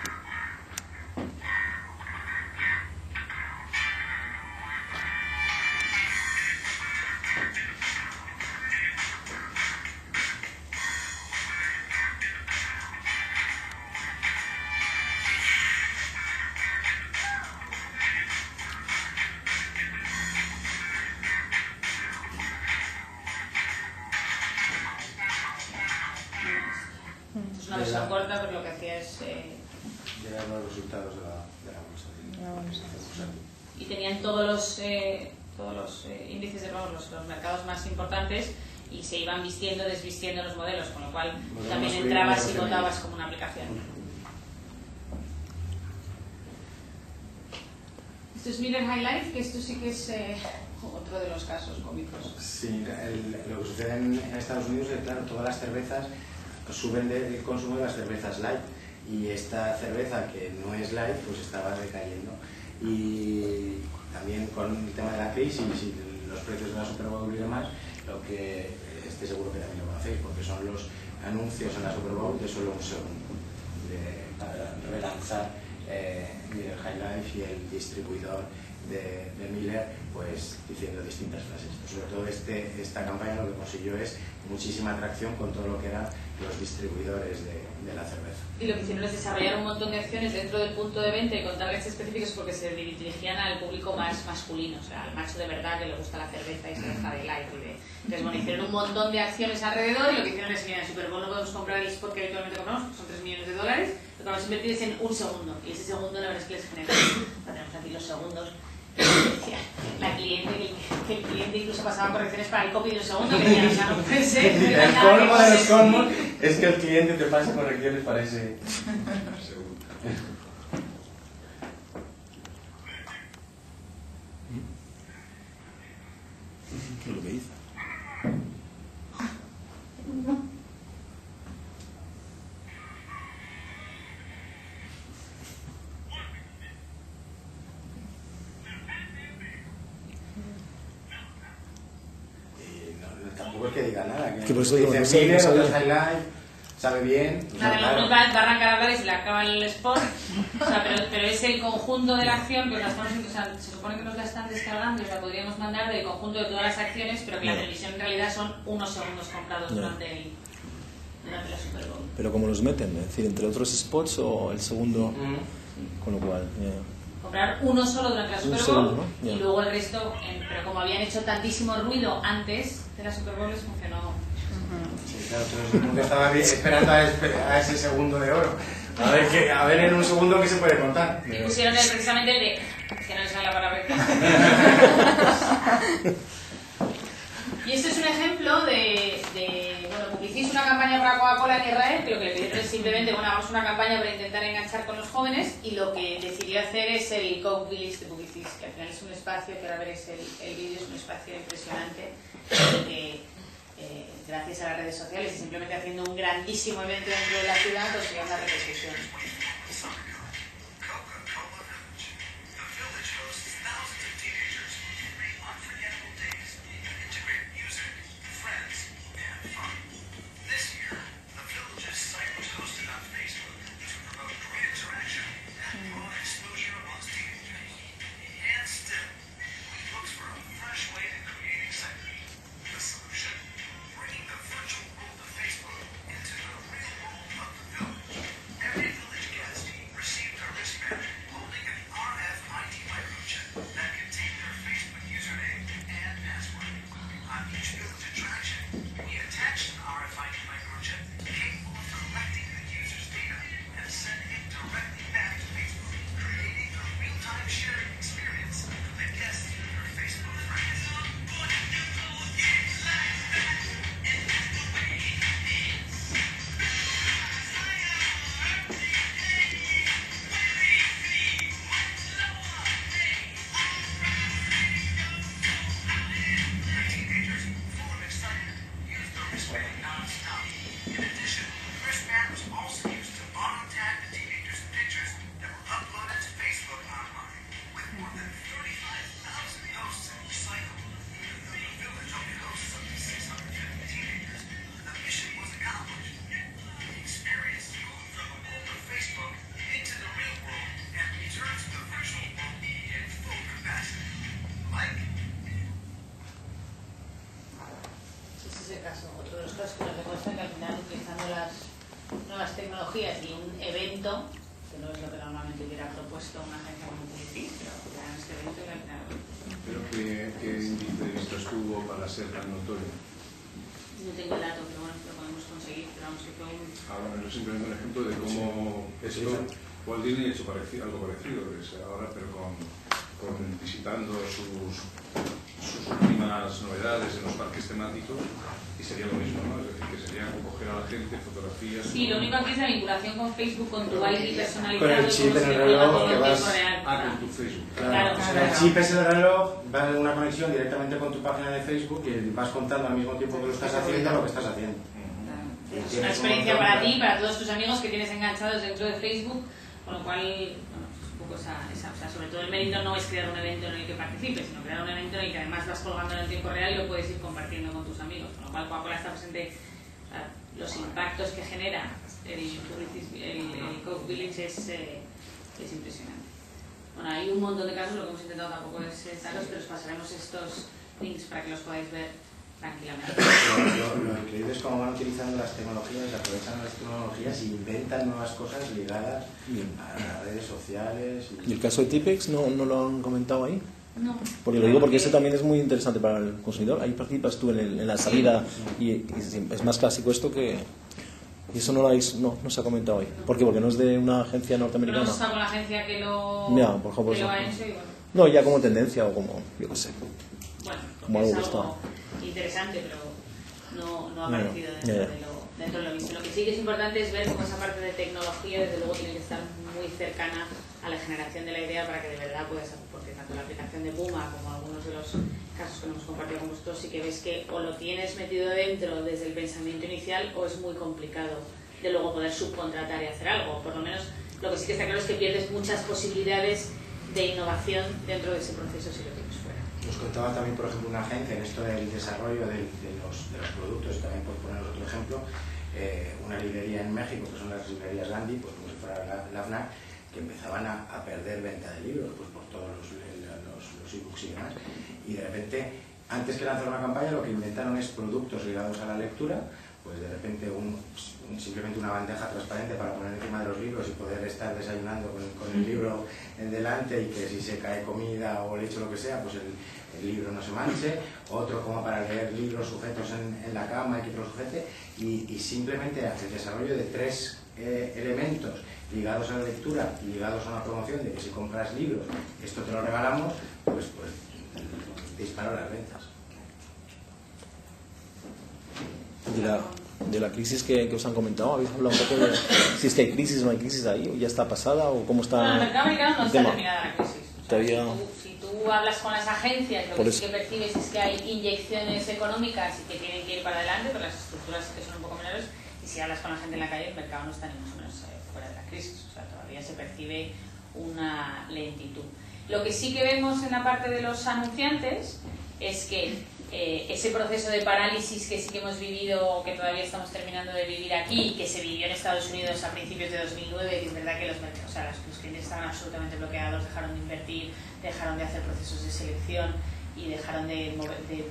versión corta, pero lo que hacía es... llegar a los resultados de la bolsa. Y tenían todos los índices de los mercados más importantes y se iban vistiendo, desvistiendo los modelos, con lo cual también entrabas y votabas como una aplicación. Esto es Miller High Life, que esto sí que es otro de los casos cómicos. Sí, lo que sucede en Estados Unidos es que, claro, todas las cervezas suben el consumo de las cervezas light, y esta cerveza que no es light pues estaba decayendo. Y también con el tema de la crisis y los precios de la Super Bowl y demás, lo que estoy seguro que también lo conocéis, porque son los anuncios en la Super Bowl de solo un segundo, para relanzar Miller High Life, y el distribuidor de Miller pues diciendo distintas frases. Sobre todo esta campaña lo que consiguió es muchísima atracción con todo lo que eran los distribuidores de la cerveza. Y lo que hicieron es desarrollar un montón de acciones dentro del punto de venta y con targets específicos, porque se dirigían al público más masculino, o sea, al macho de verdad que le gusta la cerveza y se deja de light. Entonces, bueno, hicieron un montón de acciones alrededor, y lo que hicieron es, mira, en Super Bowl no podemos comprar el spot que habitualmente compramos, que son $3 millones, lo que vamos a invertir es en un segundo, y ese segundo la verdad es que les genera. Tenemos aquí los segundos. La cliente, que el cliente incluso pasaba correcciones para el copy de un segundo, que ya, o sea, no puede ser. El colmo de los colmos es que el cliente te pase correcciones para ese segundo. ¿Qué es lo que hizo? Tampoco es que diga nada, que pues, dice no sé, Miller, no otro sabía. highlight, sabe bien. Nada, claro. va a arrancar a hablar y se le acaba el spot, o sea, pero es el conjunto de la acción, pues la estamos, o sea, se supone que nos la están descargando y la podríamos mandar del conjunto de todas las acciones, pero que la televisión en realidad son unos segundos comprados durante la Super Bowl. Pero ¿cómo los meten? Es decir, entre otros spots o el segundo, con lo cual... Comprar uno solo durante la Super Bowl segundo, ¿no? y luego el resto, pero como habían hecho tantísimo ruido antes de la Super Bowl, les funcionó. Sí, claro, todo el mundo estaba esperando a ese segundo de oro. A ver en un segundo qué se puede contar. Y pusieron precisamente el de... Es que no les sale la palabra. Y esto es un ejemplo de bueno, Publicis, una campaña para Coca-Cola en Israel, que lo que le pidieron es simplemente, bueno, hagamos una campaña para intentar enganchar con los jóvenes, y lo que decidió hacer es el Coke Village de Publicis, que al final es un espacio, que ahora veréis el vídeo, es un espacio impresionante, que gracias a las redes sociales y simplemente haciendo un grandísimo evento dentro de la ciudad, consiguió una repercusión. Otro de los casos que nos demuestran que al final, utilizando las nuevas tecnologías y un evento, que no es lo que normalmente hubiera propuesto una agencia como Publicis, pero en este evento que al final... ¿Pero qué índice de vistas tuvo para ser tan notorio? No tengo el dato, pero bueno, lo podemos conseguir, pero vamos que fue un... Ahora es simplemente un ejemplo de cómo esto, Walt Disney ha hecho algo parecido, ahora, pero visitando sus últimas novedades en los parques temáticos, y sería lo mismo, ¿no? Es decir, que sería coger a la gente, fotografías... Sí, lo único aquí es la vinculación con Facebook, con tu ID personalizado, con el chip en el reloj que vas... con tu Facebook. Claro. El chip es el reloj, va en una conexión directamente con tu página de Facebook y vas contando al mismo tiempo que lo estás haciendo lo que estás haciendo. Es una experiencia para ti, para todos tus amigos que tienes enganchados dentro de Facebook, con lo cual, bueno, es un poco o sea, sobre todo el mérito no es crear un evento en el que participes, sino crear un evento en el que además vas colgando en el tiempo real y lo puedes ir compartiendo con tus amigos, con lo cual Coca-Cola está presente, los impactos que genera el Coke Village es impresionante. Bueno, hay un montón de casos, lo que hemos intentado tampoco es daros, pero os pasaremos estos links para que los podáis ver tranquilamente. Lo increíble es cómo van utilizando las tecnologías, aprovechan las tecnologías y inventan nuevas cosas ligadas a las redes sociales. ¿Y el caso de Tipex no lo han comentado ahí? No. Porque lo digo porque ese también es muy interesante para el consumidor. Ahí participas tú en la salida y es más clásico esto que... Y eso no se ha comentado hoy. ¿Por qué? Porque no es de una agencia norteamericana. No está con la agencia que lo, por ejemplo, que lo ha hecho y bueno. No, ya como tendencia o como, yo qué sé. Bueno, como es algo interesante, pero no ha aparecido dentro de lo visto. Lo que sí que es importante es ver cómo esa parte de tecnología, desde luego, tiene que estar muy cercana a la generación de la idea para que de verdad puedas, porque tanto la aplicación de Puma como algunos de los casos que hemos compartido con vosotros, sí que ves que o lo tienes metido dentro desde el pensamiento inicial o es muy complicado de luego poder subcontratar y hacer algo. Por lo menos lo que sí que está claro es que pierdes muchas posibilidades de innovación dentro de ese proceso si lo tienes fuera. Nos contaba también, por ejemplo, una agencia en esto del desarrollo de los productos, y también por poner otro ejemplo, una librería en México, que son las librerías Gandhi, pues como si fuera la FNAC, que empezaban a perder venta de libros pues por todos los ebooks y demás, y de repente, antes que lanzar una campaña, lo que inventaron es productos ligados a la lectura, pues de repente simplemente una bandeja transparente para poner encima de los libros y poder estar desayunando con el libro en delante, y que si se cae comida o leche o lo que sea, pues el libro no se manche, otro como para leer libros sujetos en la cama y que te lo sujete, y simplemente el desarrollo de 3 elementos ligados a la lectura y ligados a una promoción de que si compras libros, esto te lo regalamos, pues disparó las ventas. De la crisis que os han comentado, habéis hablado un poco de si es que hay crisis o no hay crisis ahí, o ya está pasada, o cómo está... Bueno, el mercado americano no está terminada la crisis. O sea, todavía... si tú hablas con las agencias, lo que sí que percibes es que hay inyecciones económicas y que tienen que ir para adelante, pero las estructuras sí que son un poco menores, y si hablas con la gente en la calle, el mercado no está ni más o menos fuera de la crisis, o sea, todavía se percibe una lentitud. Lo que sí que vemos en la parte de los anunciantes es que ese proceso de parálisis que sí que hemos vivido, que todavía estamos terminando de vivir aquí, que se vivió en Estados Unidos a principios de 2009, que es verdad que los clientes estaban absolutamente bloqueados, dejaron de invertir, dejaron de hacer procesos de selección y dejaron de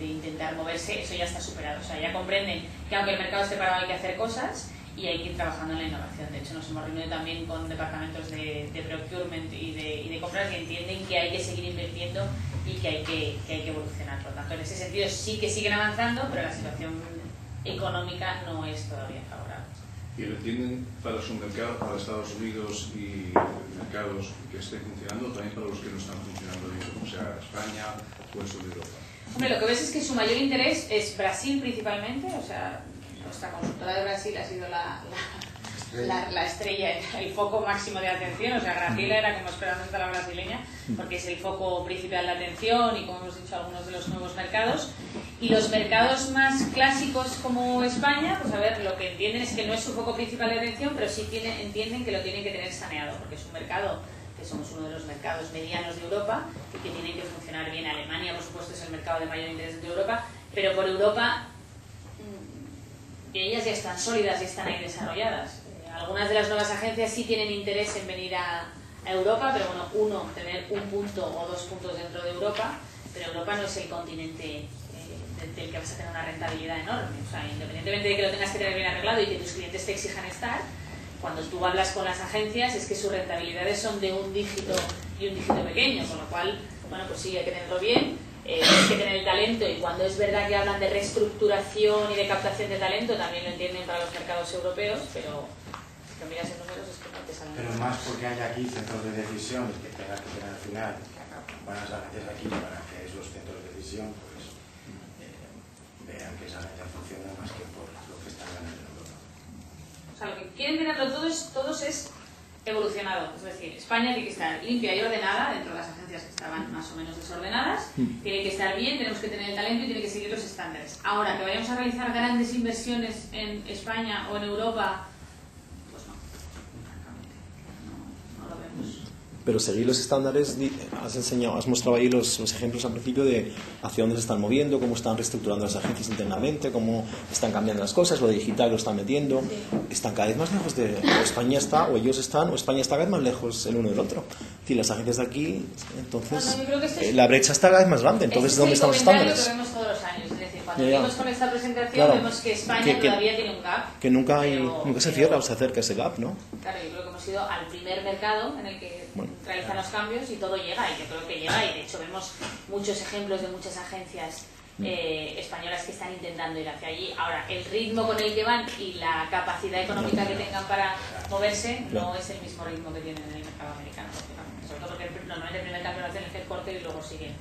intentar moverse, eso ya está superado. O sea, ya comprenden que aunque el mercado esté parado hay que hacer cosas y hay que ir trabajando en la innovación. De hecho, nos hemos reunido también con departamentos de procurement y de compras, y entienden que hay que seguir invirtiendo y que hay que evolucionar. Por lo tanto, en ese sentido sí que siguen avanzando, pero la situación económica no es todavía favorable. ¿Y lo entienden para su mercado, para Estados Unidos y mercados que estén funcionando, también para los que no están funcionando bien, o sea, España o el sur de Europa? Hombre, lo que ves es que su mayor interés es Brasil principalmente, o sea, nuestra consultora de Brasil ha sido la estrella, el foco máximo de atención. O sea, Graciela era como esperando hasta la brasileña, porque es el foco principal de atención y, como hemos dicho, algunos de los nuevos mercados. Y los mercados más clásicos como España, pues a ver, lo que entienden es que no es su foco principal de atención, pero sí entienden que lo tienen que tener saneado, porque es un mercado que somos uno de los mercados medianos de Europa y que tienen que funcionar bien. Alemania, por supuesto, es el mercado de mayor interés de Europa, pero por Europa ellas ya están sólidas y están ahí desarrolladas. Algunas de las nuevas agencias sí tienen interés en venir a Europa, pero bueno, tener un punto o 2 puntos dentro de Europa, pero Europa no es el continente del que vas a tener una rentabilidad enorme. O sea, independientemente de que lo tengas que tener bien arreglado y que tus clientes te exijan estar, cuando tú hablas con las agencias es que sus rentabilidades son de un dígito y un dígito pequeño, con lo cual, bueno, pues sí, hay que tenerlo bien. tienes que tener el talento, y cuando es verdad que hablan de reestructuración y de captación de talento, también lo entienden para los mercados europeos, pero si lo miras en números es que no te salen. Pero más porque hay aquí centros de decisión que tengas que tener al final, que buenas agencias aquí para que esos centros de decisión pues vean que esa agencia funciona más que por lo que están ganando en Europa. O sea, lo que quieren tenerlo todos es evolucionado, es decir, España tiene que estar limpia y ordenada dentro de las agencias que estaban más o menos desordenadas, tiene que estar bien, tenemos que tener el talento y tiene que seguir los estándares. Ahora, que vayamos a realizar grandes inversiones en España o en Europa, pues no, francamente, no lo vemos. Pero seguir los estándares, has mostrado ahí los ejemplos al principio de hacia dónde se están moviendo, cómo están reestructurando las agencias internamente, cómo están cambiando las cosas, lo digital lo están metiendo, están cada vez más lejos de, o España está, o ellos están, o España está cada vez más lejos el uno del otro. Y las agencias de aquí, entonces, yo creo que la brecha está cada vez más grande, entonces ¿dónde están los estándares? Que vemos todos los años, es decir, cuando vimos con esta presentación vemos que España todavía tiene un gap. Que nunca se cierra o se acerca ese gap, ¿no? Claro, yo creo que hemos ido al primer mercado en el que realizan los cambios y todo llega, y yo creo que llega, y de hecho vemos muchos ejemplos de muchas agencias españolas que están intentando ir hacia allí. Ahora, el ritmo con el que van y la capacidad económica que tengan para moverse no es el mismo ritmo que tienen en el mercado americano, sobre todo porque normalmente el primer cambio lo hacen en el headquarter y luego siguen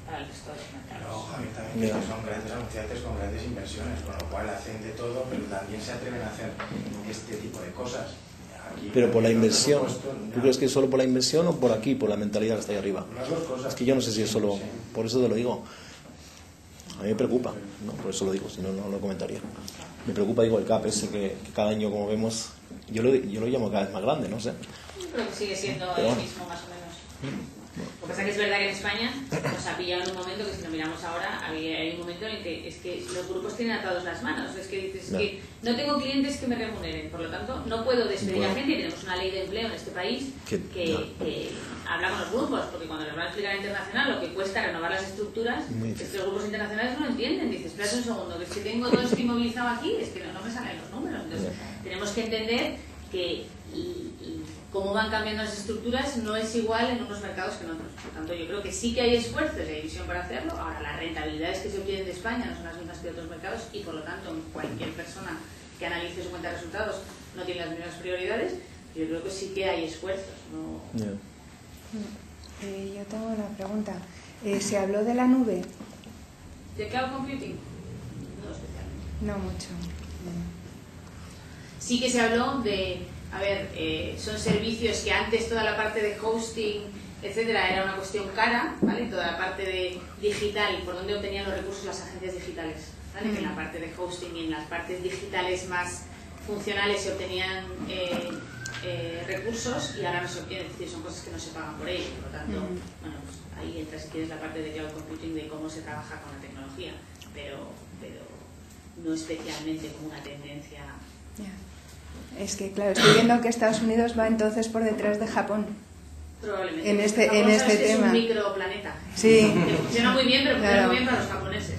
para el resto de los mercados. Pero Javier, también son grandes anunciantes con grandes inversiones, con lo cual hacen de todo, pero también se atreven a hacer este tipo de cosas. Aquí, pero por la inversión, ¿tú crees que es solo por la inversión o por aquí, por la mentalidad que está ahí arriba? Las dos cosas. Es que yo no sé si es solo, por eso te lo digo. A mí me preocupa, ¿no? Por eso lo digo, si no, no lo comentaría. Me preocupa, digo, el CAP ese que cada año, como vemos, yo lo llamo cada vez más grande, no sé. Creo que sigue siendo el mismo, más o menos. Lo que pasa es que es verdad que en España nos ha pillado en un momento que, si lo miramos ahora, hay un momento en el que es que los grupos tienen atados las manos. Es que dices que no tengo clientes que me remuneren, por lo tanto no puedo despedir a gente, y tenemos una ley de empleo en este país que habla con los grupos, porque cuando les van a explicar a internacional lo que cuesta renovar las estructuras, es que los grupos internacionales no lo entienden. Dices, espérate un segundo, que si tengo todo esto inmovilizado aquí, es que no me salen los números. Entonces tenemos que entender que cómo van cambiando las estructuras no es igual en unos mercados que en otros. Por tanto, yo creo que sí que hay esfuerzos de división para hacerlo. Ahora, las rentabilidades que se obtienen de España no son las mismas que de otros mercados, y por lo tanto cualquier persona que analice su cuenta de resultados no tiene las mismas prioridades. Yo creo que sí que hay esfuerzos, ¿no? Yo tengo una pregunta. ¿Se habló de la nube? ¿De cloud computing? No especialmente. No mucho. Sí que se habló de... A ver, son servicios que antes toda la parte de hosting, etcétera, era una cuestión cara, ¿vale? Toda la parte de digital, por donde obtenían los recursos las agencias digitales, ¿vale? Que en la parte de hosting y en las partes digitales más funcionales se obtenían recursos, y ahora no se obtienen, es decir, son cosas que no se pagan por ello. Por lo tanto, bueno, pues ahí entra, si quieres, la parte de cloud computing, de cómo se trabaja con la tecnología, pero no especialmente como una tendencia. Es que, claro, estoy viendo que Estados Unidos va entonces por detrás de Japón. Probablemente. En este tema. Es un microplaneta. Sí. Que funciona muy bien, pero funciona muy bien para los japoneses.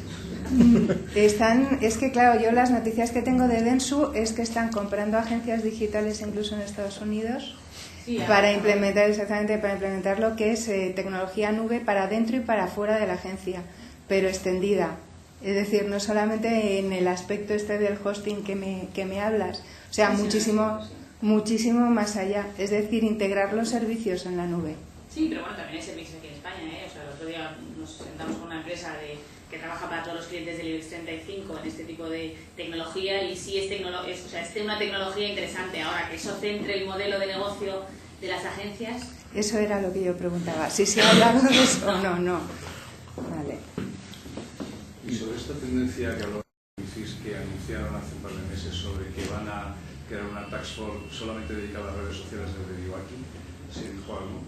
Es que, claro, yo las noticias que tengo de Dentsu es que están comprando agencias digitales incluso en Estados Unidos para implementar lo que es tecnología nube para dentro y para fuera de la agencia, pero extendida. Es decir, no solamente en el aspecto este del hosting que me hablas, o sea, muchísimo más allá. Es decir, integrar los servicios en la nube. Sí, pero bueno, también hay servicios aquí en España, ¿eh? O sea, el otro día nos sentamos con una empresa que trabaja para todos los clientes del IBEX 35 en este tipo de tecnología, y sí es una tecnología interesante. Ahora, que eso centre el modelo de negocio de las agencias... Eso era lo que yo preguntaba. ¿Si se ha hablado de eso o no? Vale. Y sobre esta tendencia que habló que anunciaron hace un par de meses sobre que van a crear una task force solamente dedicada a las redes sociales desde Iwaki, ¿se dijo algo?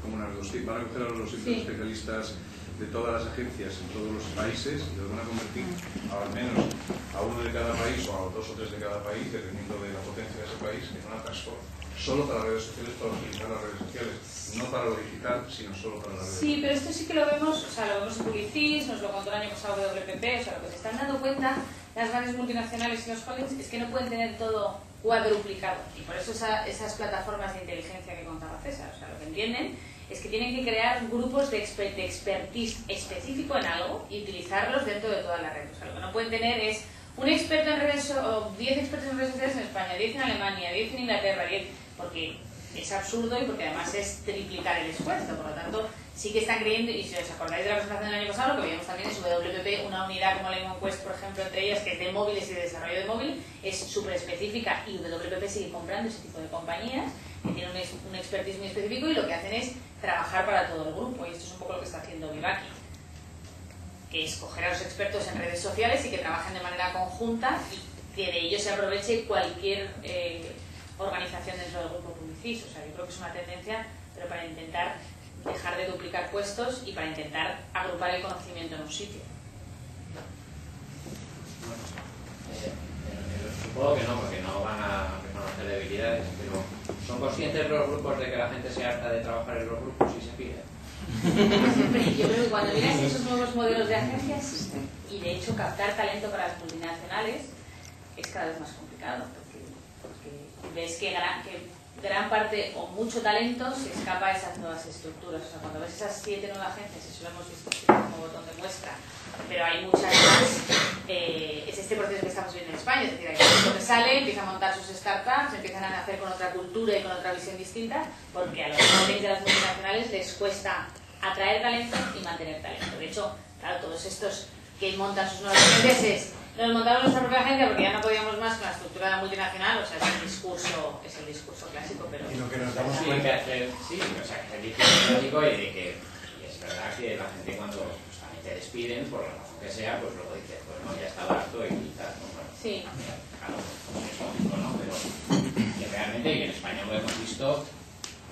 Como unas dos, van a coger a los especialistas de todas las agencias en todos los países y los van a convertir al menos a uno de cada país o a dos o tres de cada país, dependiendo de la potencia de ese país, en una task force solo para las redes sociales, para utilizar las redes sociales, no para lo digital, sino solo para las redes. Sí, pero esto sí que lo vemos, o sea, lo vemos en Publicis, nos lo contó el año pasado WPP, o sea, lo que se están dando cuenta las grandes multinacionales y los holdings es que no pueden tener todo cuadruplicado, y por eso esas plataformas de inteligencia que contaba César, o sea, lo que entienden es que tienen que crear grupos de expertise específico en algo y utilizarlos dentro de toda la red. O sea, lo que no pueden tener es un experto en redes o 10 expertos en redes sociales en España, 10 en Alemania, 10 en Inglaterra, 10, porque es absurdo y porque además es triplicar el esfuerzo. Por lo tanto, sí que están creyendo, y si os acordáis de la presentación del año pasado, lo que veíamos también es WPP, una unidad como Lemon Quest, por ejemplo, entre ellas, que es de móviles y de desarrollo de móvil, es súper específica, y WPP sigue comprando ese tipo de compañías que tienen un expertise muy específico y lo que hacen es trabajar para todo el grupo, y esto es un poco lo que está haciendo Vivaki, que es coger a los expertos en redes sociales y que trabajen de manera conjunta y que de ellos se aproveche cualquier organización dentro del grupo Publicis. O sea, yo creo que es una tendencia, pero para intentar dejar de duplicar puestos y para intentar agrupar el conocimiento en un sitio. Supongo que no, porque no van a reconocer debilidades, pero ¿son conscientes los grupos de que la gente se harta de trabajar en los grupos y se pide? Yo creo que cuando miras esos nuevos modelos de agencias, y de hecho captar talento para las multinacionales es cada vez más complicado, porque ves que gran parte o mucho talento se escapa a esas nuevas estructuras. O sea, cuando ves esas 7 nuevas agencias, eso lo hemos visto como botón de muestra, pero hay muchas más, es este proceso que estamos viendo en España. Es decir, hay gente que sale, empieza a montar sus startups, empiezan a nacer con otra cultura y con otra visión distinta, porque a los holdings de las multinacionales les cuesta atraer talento y mantener talento. De hecho, claro, todos estos que montan sus nuevas agencias nos montamos nuestra propia agencia porque ya no podíamos más con la estructura de la multinacional. O sea, es el discurso clásico, pero... Y lo que nos damos Hay que hacer, sí, o sea, que es el discurso clásico y de que, y es verdad que la gente cuando pues, también te despiden, por la razón que sea, pues luego dices, pues no, ya estaba harto y tal, ¿no? Bueno, sí. Claro, pues es lógico, ¿no? Pero que realmente, y en España lo hemos visto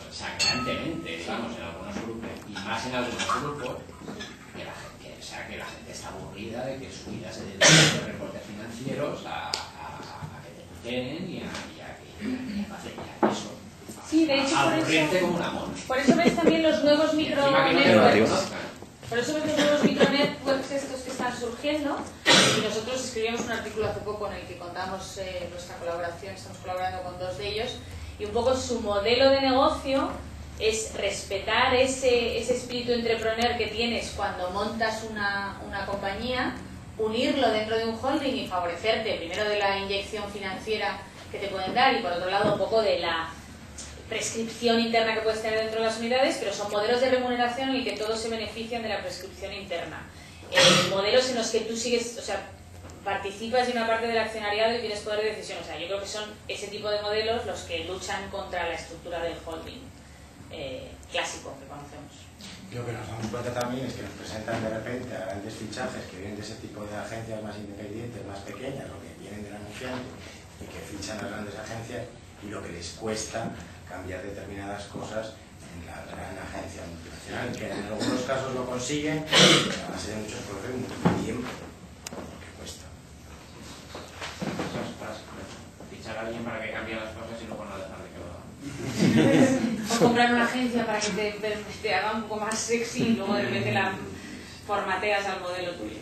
sangrantemente, digamos, en algunos grupos, y más en algunos grupos, que la gente está aburrida de que su vida se dedique a hacer reportes financieros, a que te tutelen y a eso. Sí, de hecho, aburrirte como una mona. Por eso ves también los nuevos micro-networks. Por eso ves los nuevos micro-networks estos que están surgiendo. Y nosotros escribimos un artículo hace poco en el que contamos nuestra colaboración, estamos colaborando con 2 de ellos, y un poco su modelo de negocio es respetar ese espíritu entrepreneur que tienes cuando montas una compañía, unirlo dentro de un holding y favorecerte primero de la inyección financiera que te pueden dar y por otro lado un poco de la prescripción interna que puedes tener dentro de las unidades, pero son modelos de remuneración en el que todos se benefician de la prescripción interna. Modelos en los que tú sigues, o sea, participas en una parte del accionariado y tienes poder de decisión. O sea, yo creo que son ese tipo de modelos los que luchan contra la estructura del holding clásico que conocemos. Lo que nos damos cuenta también es que nos presentan de repente a grandes fichajes que vienen de ese tipo de agencias más independientes, más pequeñas, o que vienen del anunciante y que fichan a grandes agencias, y lo que les cuesta cambiar determinadas cosas en la gran agencia multinacional, que en algunos casos lo consiguen, pero a base de mucho esfuerzo y mucho tiempo, que cuesta. Fichar a alguien para que cambie las cosas y luego no dejar de que lo haga. O comprar una agencia para que te haga un poco más sexy y luego de repente la formateas al modelo tuyo.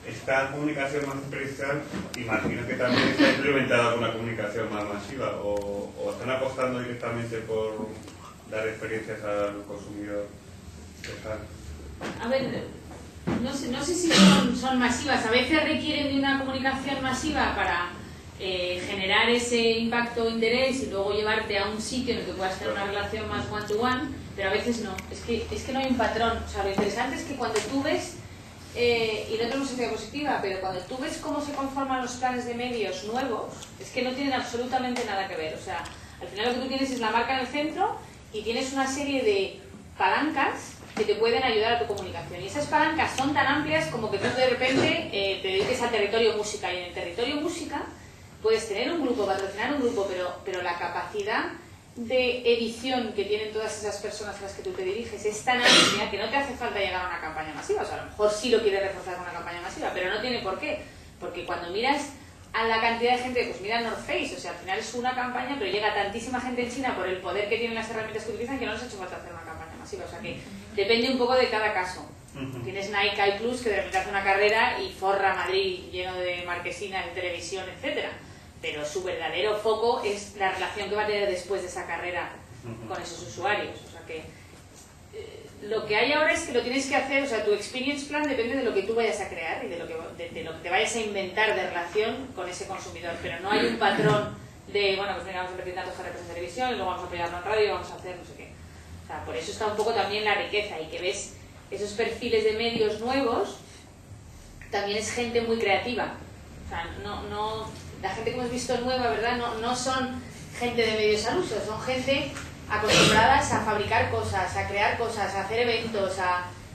Esta comunicación más experiencial, imagino que también está implementada con una comunicación más masiva, o están apostando directamente por dar experiencias al consumidor. A ver, no sé si son masivas. A veces requieren de una comunicación masiva para generar ese impacto o interés y luego llevarte a un sitio en el que puedas tener una relación más one-to-one, pero a veces no. Es que no hay un patrón. O sea, lo interesante es que cuando tú ves, y no tenemos sociedad positiva, pero cuando tú ves cómo se conforman los planes de medios nuevos, es que no tienen absolutamente nada que ver. O sea, al final lo que tú tienes es la marca en el centro y tienes una serie de palancas que te pueden ayudar a tu comunicación. Y esas palancas son tan amplias como que tú de repente te dediques al territorio música. Y en el territorio música puedes tener un grupo, patrocinar un grupo, pero la capacidad de edición que tienen todas esas personas a las que tú te diriges es tan amplia que no te hace falta llegar a una campaña masiva. O sea, a lo mejor sí lo quieres reforzar con una campaña masiva, pero no tiene por qué. Porque cuando miras a la cantidad de gente, pues mira North Face, o sea, al final es una campaña, pero llega tantísima gente en China por el poder que tienen las herramientas que utilizan que no les ha hecho falta hacer una campaña masiva. O sea que depende un poco de cada caso. Tienes Nike I Plus que de repente hace una carrera y forra Madrid lleno de marquesinas, de televisión, etcétera. Pero su verdadero foco es la relación que va a tener después de esa carrera con esos usuarios. O sea porque lo que hay ahora es que lo tienes que hacer, o sea, tu experience plan depende de lo que tú vayas a crear y de lo que te vayas a inventar de relación con ese consumidor, pero no hay un patrón de, bueno, pues venga, vamos a invertir tantos GRPs en televisión y luego vamos a pegarlo en radio y vamos a hacer no sé qué. O sea, por eso está un poco también la riqueza, y que ves esos perfiles de medios nuevos, también es gente muy creativa. O sea, la gente que hemos visto nueva, ¿verdad? No son gente de medios al uso, son gente acostumbradas a fabricar cosas, a crear cosas, a hacer eventos,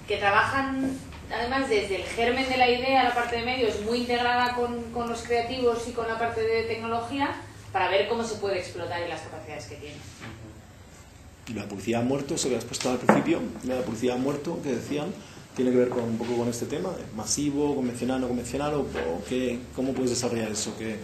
que trabajan además desde el germen de la idea, la parte de medios muy integrada con los creativos y con la parte de tecnología, para ver cómo se puede explotar y las capacidades que tiene. Y la publicidad ha muerto, eso que has puesto al principio, la publicidad ha muerto, que decían, tiene que ver un poco con este tema, masivo, convencional, no convencional, o ¿cómo puedes desarrollar eso que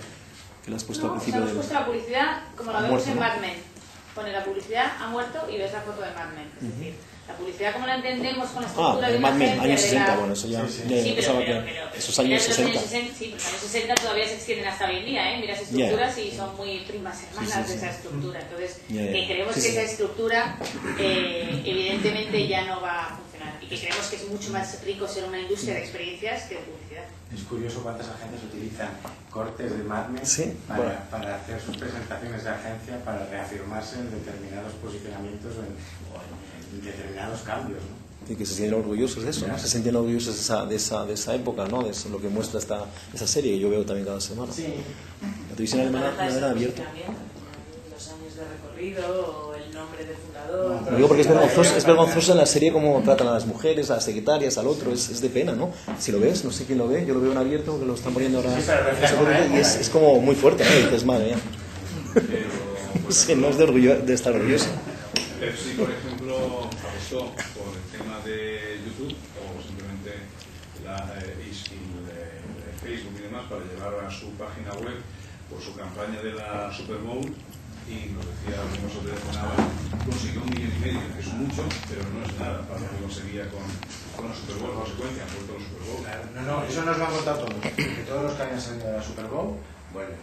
le has puesto al principio? Hemos puesto la publicidad como la vemos en Mad Men. Pone la publicidad ha muerto y ves la foto de Mad Men. Es decir, la publicidad como la entendemos con la estructura de Mad Men, agencia, años 60, bueno, eso ya... Sí, pero esos años 60. Sí, los años 60 todavía se extienden hasta hoy en día, ¿eh? Miras estructuras y son muy primas hermanas de esa estructura. Entonces, que creemos que esa estructura evidentemente ya no va a funcionar, y que creemos que es mucho más rico ser una industria de experiencias que de publicidad. Es curioso cuántas agencias utilizan cortes de Mad Men para hacer sus presentaciones de agencia, para reafirmarse en determinados posicionamientos o en determinados cambios, ¿no? Y que se sienten orgullosos de eso, ¿no? Se sienten orgullosos de esa época, ¿no? De eso, lo que muestra esa serie, que yo veo también cada semana. Sí. La televisión alemana era abierta. Los años de recorrido o el nombre del fundador. Lo digo porque es vergonzoso en la serie cómo tratan a las mujeres, a las secretarias, al otro, es de pena, ¿no? Si lo ves, no sé quién lo ve, yo lo veo en abierto, porque lo están poniendo ahora. Y es como muy fuerte, ¿no? Y dices, madre mía. Sí, no es de estar orgulloso. Si, por ejemplo, apostó por el tema de YouTube o simplemente Facebook y demás para llevar a su página web por su campaña de la Super Bowl, y nos decía, nos telefonaba, consiguió 1,5 millones, que es mucho, pero no es nada para lo que conseguía con la Super Bowl, consecuencia, por todo el Super Bowl. Claro, no, eso nos lo han contado todos, que todos los que hayan salido de la Super Bowl, bueno,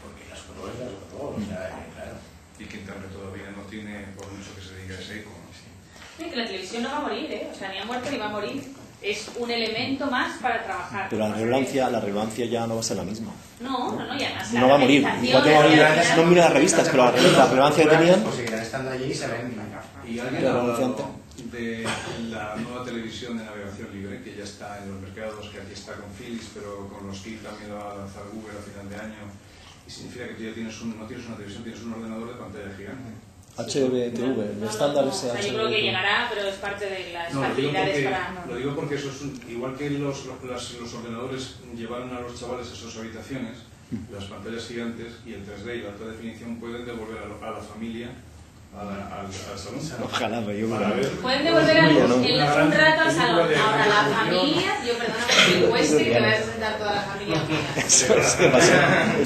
porque la Super Bowl es la Super Bowl, o sea, claro. Y que Internet todavía no tiene, por mucho que se diga, ese eco, ¿no? Sí, que la televisión no va a morir, ¿eh? O sea, ni ha muerto ni va a morir. Es un elemento más para trabajar. Pero la relevancia ya no va a ser la misma. No, y además no va a morir. Igual que no mira las revistas, pero la relevancia que tenían... Pues seguirán estando allí y se ven. Y alguien ha hablado de la nueva televisión de navegación libre, que ya está en los mercados, que aquí está con Philips, pero con los KIC también lo va a lanzar Google a final de año. Y significa que tú ya no tienes una televisión, tienes un ordenador de pantalla gigante. HBTV, el estándar es HBTV. Yo creo que llegará, pero es parte de las facilidades para... Lo digo porque eso es igual que los ordenadores llevaron a los chavales a sus habitaciones, las pantallas gigantes y el 3D y la alta definición pueden devolver a la familia al salón. Ojalá, yo pueden devolver un rato al salón. Ahora la familia, perdóname que cueste que te vayas a sentar toda la familia. Eso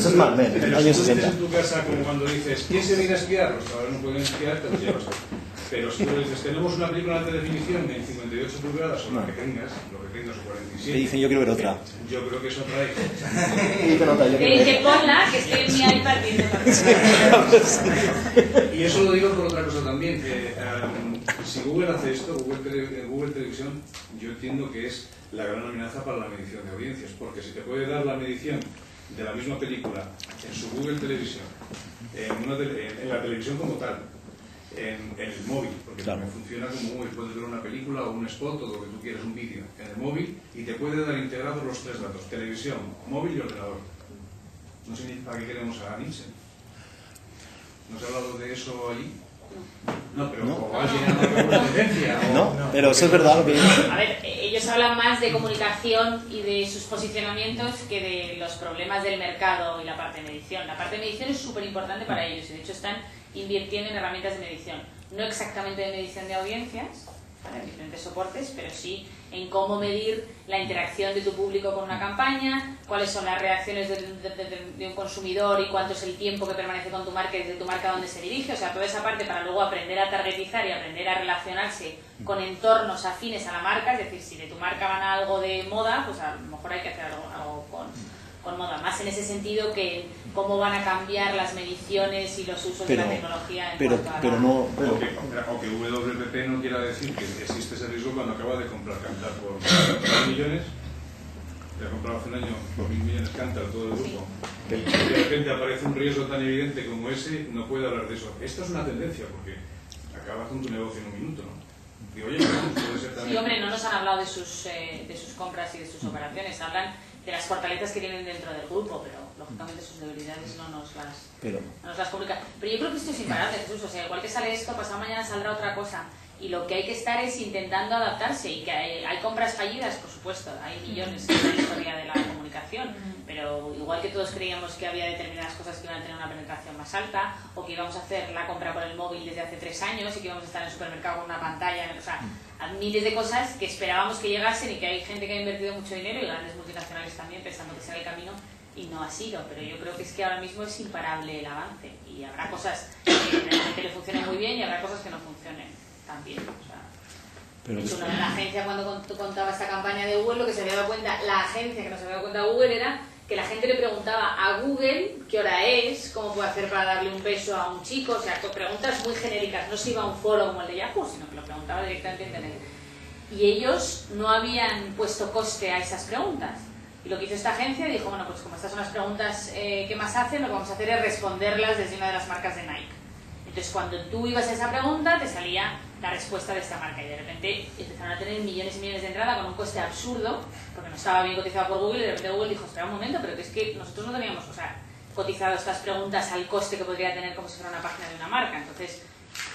es Mad Men, años 60. En tu casa, como cuando dices, ¿quién se viene a esquiar? Los chavales no pueden esquiar, te los llevas. Pero si tú dices, tenemos una película de alta definición en 58 pulgadas, o lo que tengas o 47. Te dicen, yo quiero ver otra. Yo creo que es otra ahí. Que ponla, que esté en mi iPad viendo. Y eso lo digo por otra cosa también. Si Google hace esto, Google Televisión, yo entiendo que es la gran amenaza para la medición de audiencias, porque si te puede dar la medición de la misma película en su Google Televisión, en la televisión como tal, en el móvil, porque también funciona como móvil, puedes ver una película o un spot o lo que tú quieras, un vídeo en el móvil, y te puede dar integrados los 3 datos: televisión, móvil y ordenador. No sé ni para qué queremos a Nielsen. ¿No se ha hablado de eso allí? No, pero como alguien ha dado una tendencia. No, pero eso es verdad lo que digo. A ver, ellos hablan más de comunicación y de sus posicionamientos que de los problemas del mercado y la parte de medición. La parte de medición es súper importante para ellos, y de hecho están invirtiendo en herramientas de medición. No exactamente de medición de audiencias, ¿vale?, en diferentes soportes, pero sí en cómo medir la interacción de tu público con una campaña, cuáles son las reacciones de un consumidor y cuánto es el tiempo que permanece con tu marca y desde tu marca a dónde se dirige. O sea, toda esa parte para luego aprender a targetizar y aprender a relacionarse con entornos afines a la marca. Es decir, si de tu marca van a algo de moda, pues a lo mejor hay que hacer algo con moda, más en ese sentido que cómo van a cambiar las mediciones y los usos de la tecnología en cuanto a aunque WPP no quiera decir que existe ese riesgo cuando acaba de comprar Cantar por 1.000 millones, que ha comprado hace un año por 1.000 millones Cantar todo el grupo, y de repente aparece un riesgo tan evidente como ese, no puede hablar de eso. Esto es una tendencia, porque acaba con tu negocio en un minuto, ¿no? Digo, oye, puede ser también... Sí, hombre, no nos han hablado de sus compras y de sus operaciones, hablan de las fortalezas que tienen dentro del grupo, pero lógicamente sus debilidades no nos las publican. Pero yo creo que esto es imparable, Jesús, o sea, igual que sale esto, pasado mañana saldrá otra cosa, y lo que hay que estar es intentando adaptarse, y que hay compras fallidas, por supuesto, hay millones en la historia de la comunicación, pero igual que todos creíamos que había determinadas cosas que iban a tener una penetración más alta, o que íbamos a hacer la compra por el móvil desde hace 3 años y que íbamos a estar en el supermercado con una pantalla, o sea, miles de cosas que esperábamos que llegasen y que hay gente que ha invertido mucho dinero y grandes multinacionales también pensando que será el camino y no ha sido, pero yo creo que es que ahora mismo es imparable el avance y habrá cosas que le funcionen muy bien y habrá cosas que no funcionen tan bien, o sea, de hecho, la agencia cuando contaba esta campaña de Google, lo que se había dado cuenta, la agencia que no se había dado cuenta Google era que la gente le preguntaba a Google qué hora es, cómo puede hacer para darle un beso a un chico, o sea, preguntas muy genéricas, no se iba a un foro como el de Yahoo, sino que lo preguntaba directamente en internet. Y ellos no habían puesto coste a esas preguntas. Y lo que hizo esta agencia, dijo, bueno, pues como estas son las preguntas que más hacen, lo que vamos a hacer es responderlas desde una de las marcas de Nike. Entonces, cuando tú ibas a esa pregunta, te salía la respuesta de esta marca y de repente empezaron a tener millones y millones de entrada con un coste absurdo, porque no estaba bien cotizado por Google y de repente Google dijo, espera un momento, pero que es que nosotros no teníamos, o sea, cotizado estas preguntas al coste que podría tener como si fuera una página de una marca. Entonces,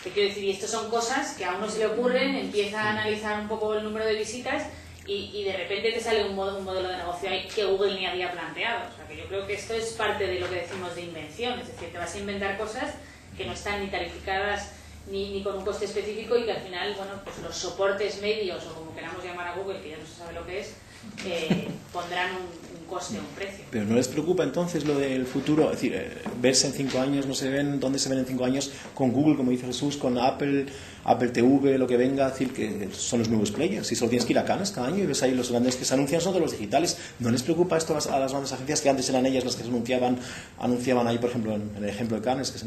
¿qué quiero decir? Y esto son cosas que a uno se le ocurren, empieza a analizar un poco el número de visitas y de repente te sale un modelo de negocio ahí que Google ni había planteado. O sea, que yo creo que esto es parte de lo que decimos de invención, es decir, te vas a inventar cosas que no están ni tarificadas ni con un coste específico y que al final, bueno, pues los soportes medios o como queramos llamar a Google, que ya no se sabe lo que es, pondrán un coste, un precio. Pero ¿no les preocupa entonces lo del futuro? Es decir, verse en 5 años, no se ven, ¿dónde se ven en 5 años? Con Google, como dice Jesús, con Apple TV, lo que venga, es decir, que son los nuevos players. Y solo tienes que ir a Cannes cada año y ves ahí los grandes que se anuncian, son de los digitales. ¿No les preocupa esto a las grandes agencias que antes eran ellas las que se anunciaban ahí, por ejemplo, en el ejemplo de Cannes, que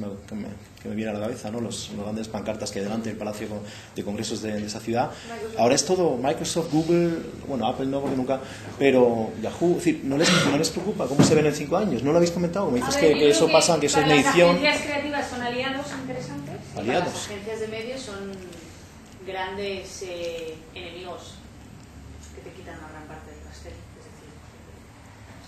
me viene a la cabeza, ¿no? Los grandes pancartas que hay delante del Palacio de Congresos de esa ciudad? Ahora es todo Microsoft, Google, bueno, Apple no, porque nunca, pero Yahoo, es decir, ¿no les preocupa cómo se ven en 5 años? ¿No lo habéis comentado? Como dices que eso pasa, que eso es medición. Las agencias creativas son aliados interesantes. Aliados. Las agencias de medios son grandes enemigos que te quitan una gran parte del pastel. Es decir,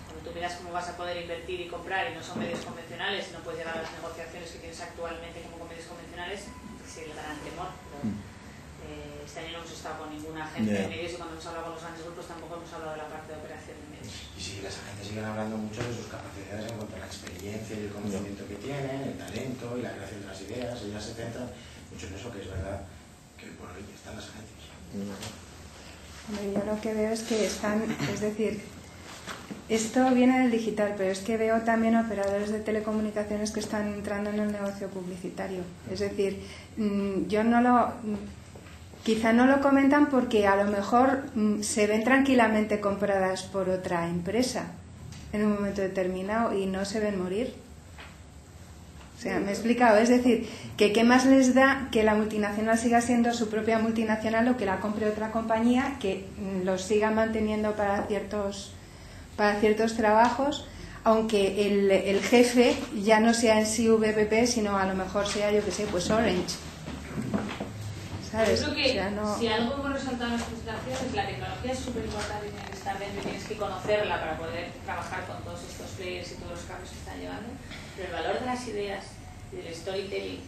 cuando tú miras cómo vas a poder invertir y comprar y no son medios convencionales, no puedes llegar a las negociaciones que tienes actualmente como con medios convencionales, es el gran temor. Este año no hemos estado con ninguna agencia de medios y cuando hemos hablado con los grandes grupos tampoco hemos hablado de la parte de operación de medios. Y sí, las agencias siguen hablando mucho de sus capacidades en cuanto a la experiencia y el conocimiento que tienen, el talento y la creación de las ideas. Ellas se centran mucho en eso, que es verdad que por ahí están las agencias. Yo lo que veo es que están, es decir, esto viene del digital, pero es que veo también operadores de telecomunicaciones que están entrando en el negocio publicitario. Es decir, quizá no lo comentan porque a lo mejor se ven tranquilamente compradas por otra empresa en un momento determinado y no se ven morir. O sea, me he explicado, es decir, que qué más les da que la multinacional siga siendo su propia multinacional o que la compre otra compañía que los siga manteniendo para ciertos trabajos, aunque el jefe ya no sea en sí VPP, sino a lo mejor sea, yo que sé, pues Orange. ¿Sabes? Yo creo que si algo hemos resaltado en las presentaciones, la tecnología es súper importante y tiene que estar dentro y tienes que conocerla para poder trabajar con todos estos players y todos los cambios que están llevando, pero el valor de las ideas y del storytelling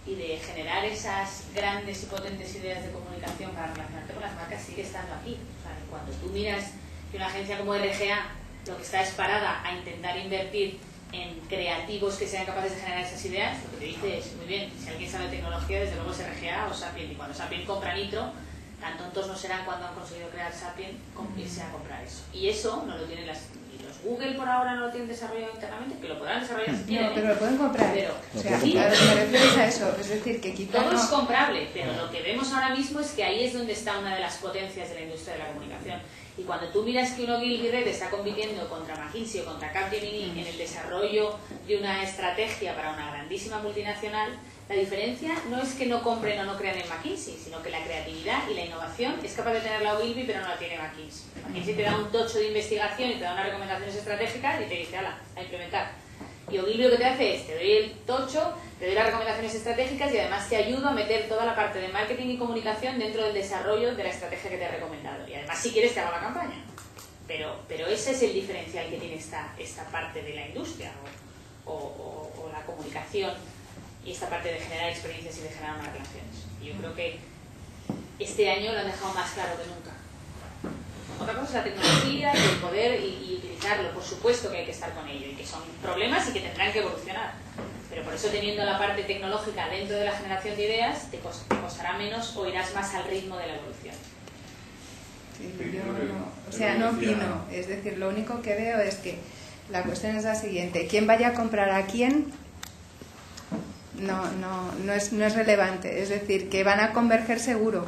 y de generar esas grandes y potentes ideas de comunicación para relacionarte con las marcas sigue estando aquí. O sea, cuando tú miras que una agencia como RGA lo que está es parada a intentar invertir en creativos que sean capaces de generar esas ideas, lo que te dice es, muy bien, si alguien sabe tecnología, desde luego es RGA o Sapient, y cuando Sapient compra Nitro, tan tontos no serán cuando han conseguido crear Sapient irse a comprar eso. Y eso no lo tienen los Google por ahora no lo tienen desarrollado internamente, que lo podrán desarrollar si quieren. No, pero lo pueden comprar. Pero, o sea, sí, me refieres a eso, es decir, que quizá todo es comprable, pero lo que vemos ahora mismo es que ahí es donde está una de las potencias de la industria de la comunicación. Y cuando tú miras que un Ogilvy Red está compitiendo contra McKinsey o contra Capgemini en el desarrollo de una estrategia para una grandísima multinacional, la diferencia no es que no compren o no crean en McKinsey, sino que la creatividad y la innovación es capaz de tener la Ogilvy, pero no la tiene McKinsey. McKinsey te da un tocho de investigación y te da unas recomendaciones estratégicas y te dice, ala, a implementar. Y Ogilvy lo que te hace es, te doy el tocho, te doy las recomendaciones estratégicas y además te ayudo a meter toda la parte de marketing y comunicación dentro del desarrollo de la estrategia que te he recomendado. Y además, si quieres, te hago la campaña. Pero ese es el diferencial que tiene esta parte de la industria o la comunicación y esta parte de generar experiencias y de generar unas relaciones. Y yo creo que este año lo han dejado más claro que nunca. Otra cosa es la tecnología y el poder y utilizarlo. Por supuesto que hay que estar con ello y que son problemas y que tendrán que evolucionar. Pero por eso, teniendo la parte tecnológica dentro de la generación de ideas, te costará menos o irás más al ritmo de la evolución. Sí, yo no opino. Es decir, lo único que veo es que la cuestión es la siguiente. ¿Quién vaya a comprar a quién? No es relevante. Es decir, que van a converger seguro.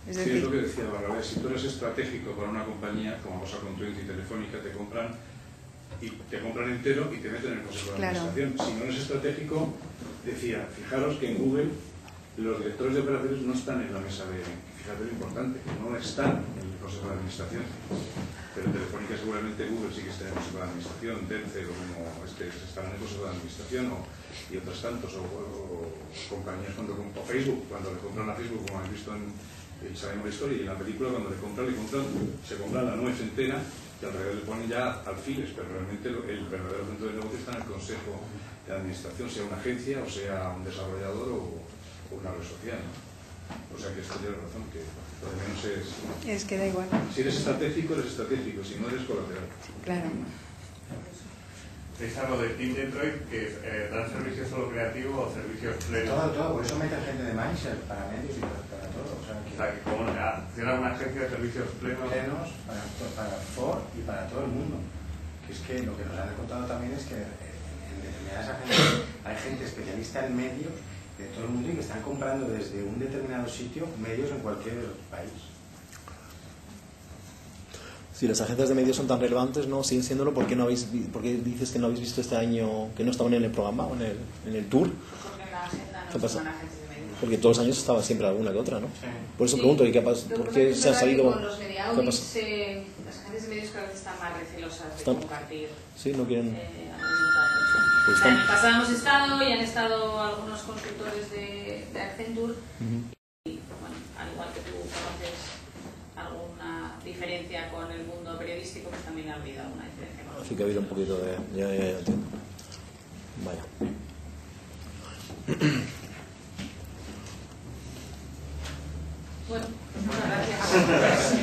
Es decir, es lo que decía Bárbara. Si tú eres estratégico para una compañía, como pasa con Twenty y Telefónica, te compran entero y te meten en el consejo de administración. Si no eres estratégico, decía, fijaros que en Google los directores de operaciones no están en la mesa de... Fíjate lo importante, no están en el consejo de administración. Pero en Telefónica seguramente Google sí que está en el consejo de administración, Telcel o como están en el consejo de administración y otros tantos, o compañías o Facebook, cuando le compran a Facebook, como habéis visto sabemos la historia, y en la película cuando se compran la nuez entera y alrededor le ponen ya alfiles, pero realmente el verdadero centro del negocio está en el consejo de administración, sea una agencia o sea un desarrollador o una red social, ¿no? O sea que esto tiene razón, que lo de menos es que da igual. Si eres estratégico, si no eres colateral. Claro. Es algo de Team Detroit que dan servicios solo creativos o servicios plenos. Todo, por eso meten gente de Mindshare para medios y para todo. O sea, que como funciona una agencia de servicios plenos para Ford y para todo el mundo. Que es que lo que nos han contado también es que en determinadas agencias hay gente especialista en medios de todo el mundo y que están comprando desde un determinado sitio medios en cualquier país. Si las agencias de medios son tan relevantes, ¿no? Siguen siéndolo. ¿Por qué dices que no habéis visto este año, que no estaban en el programa o en el tour? Porque en la agenda ¿Qué no pasa? son agencias de medios. Porque todos los años estaba siempre alguna que otra, ¿no? Sí. Por eso pregunto, ¿y qué pasa? ¿Por qué se ha salido? Con los media audits, las agencias de medios cada vez están más recelosas de compartir. Sí, no quieren. Pues el año pasado hemos estado y han estado algunos consultores de Accenture. Y bueno, al igual que tú conoces alguna diferencia con el mundo periodístico, pues también ha habido alguna diferencia. Así que ha habido un poquito de... Ya entiendo. Vaya. Bueno, muchas gracias.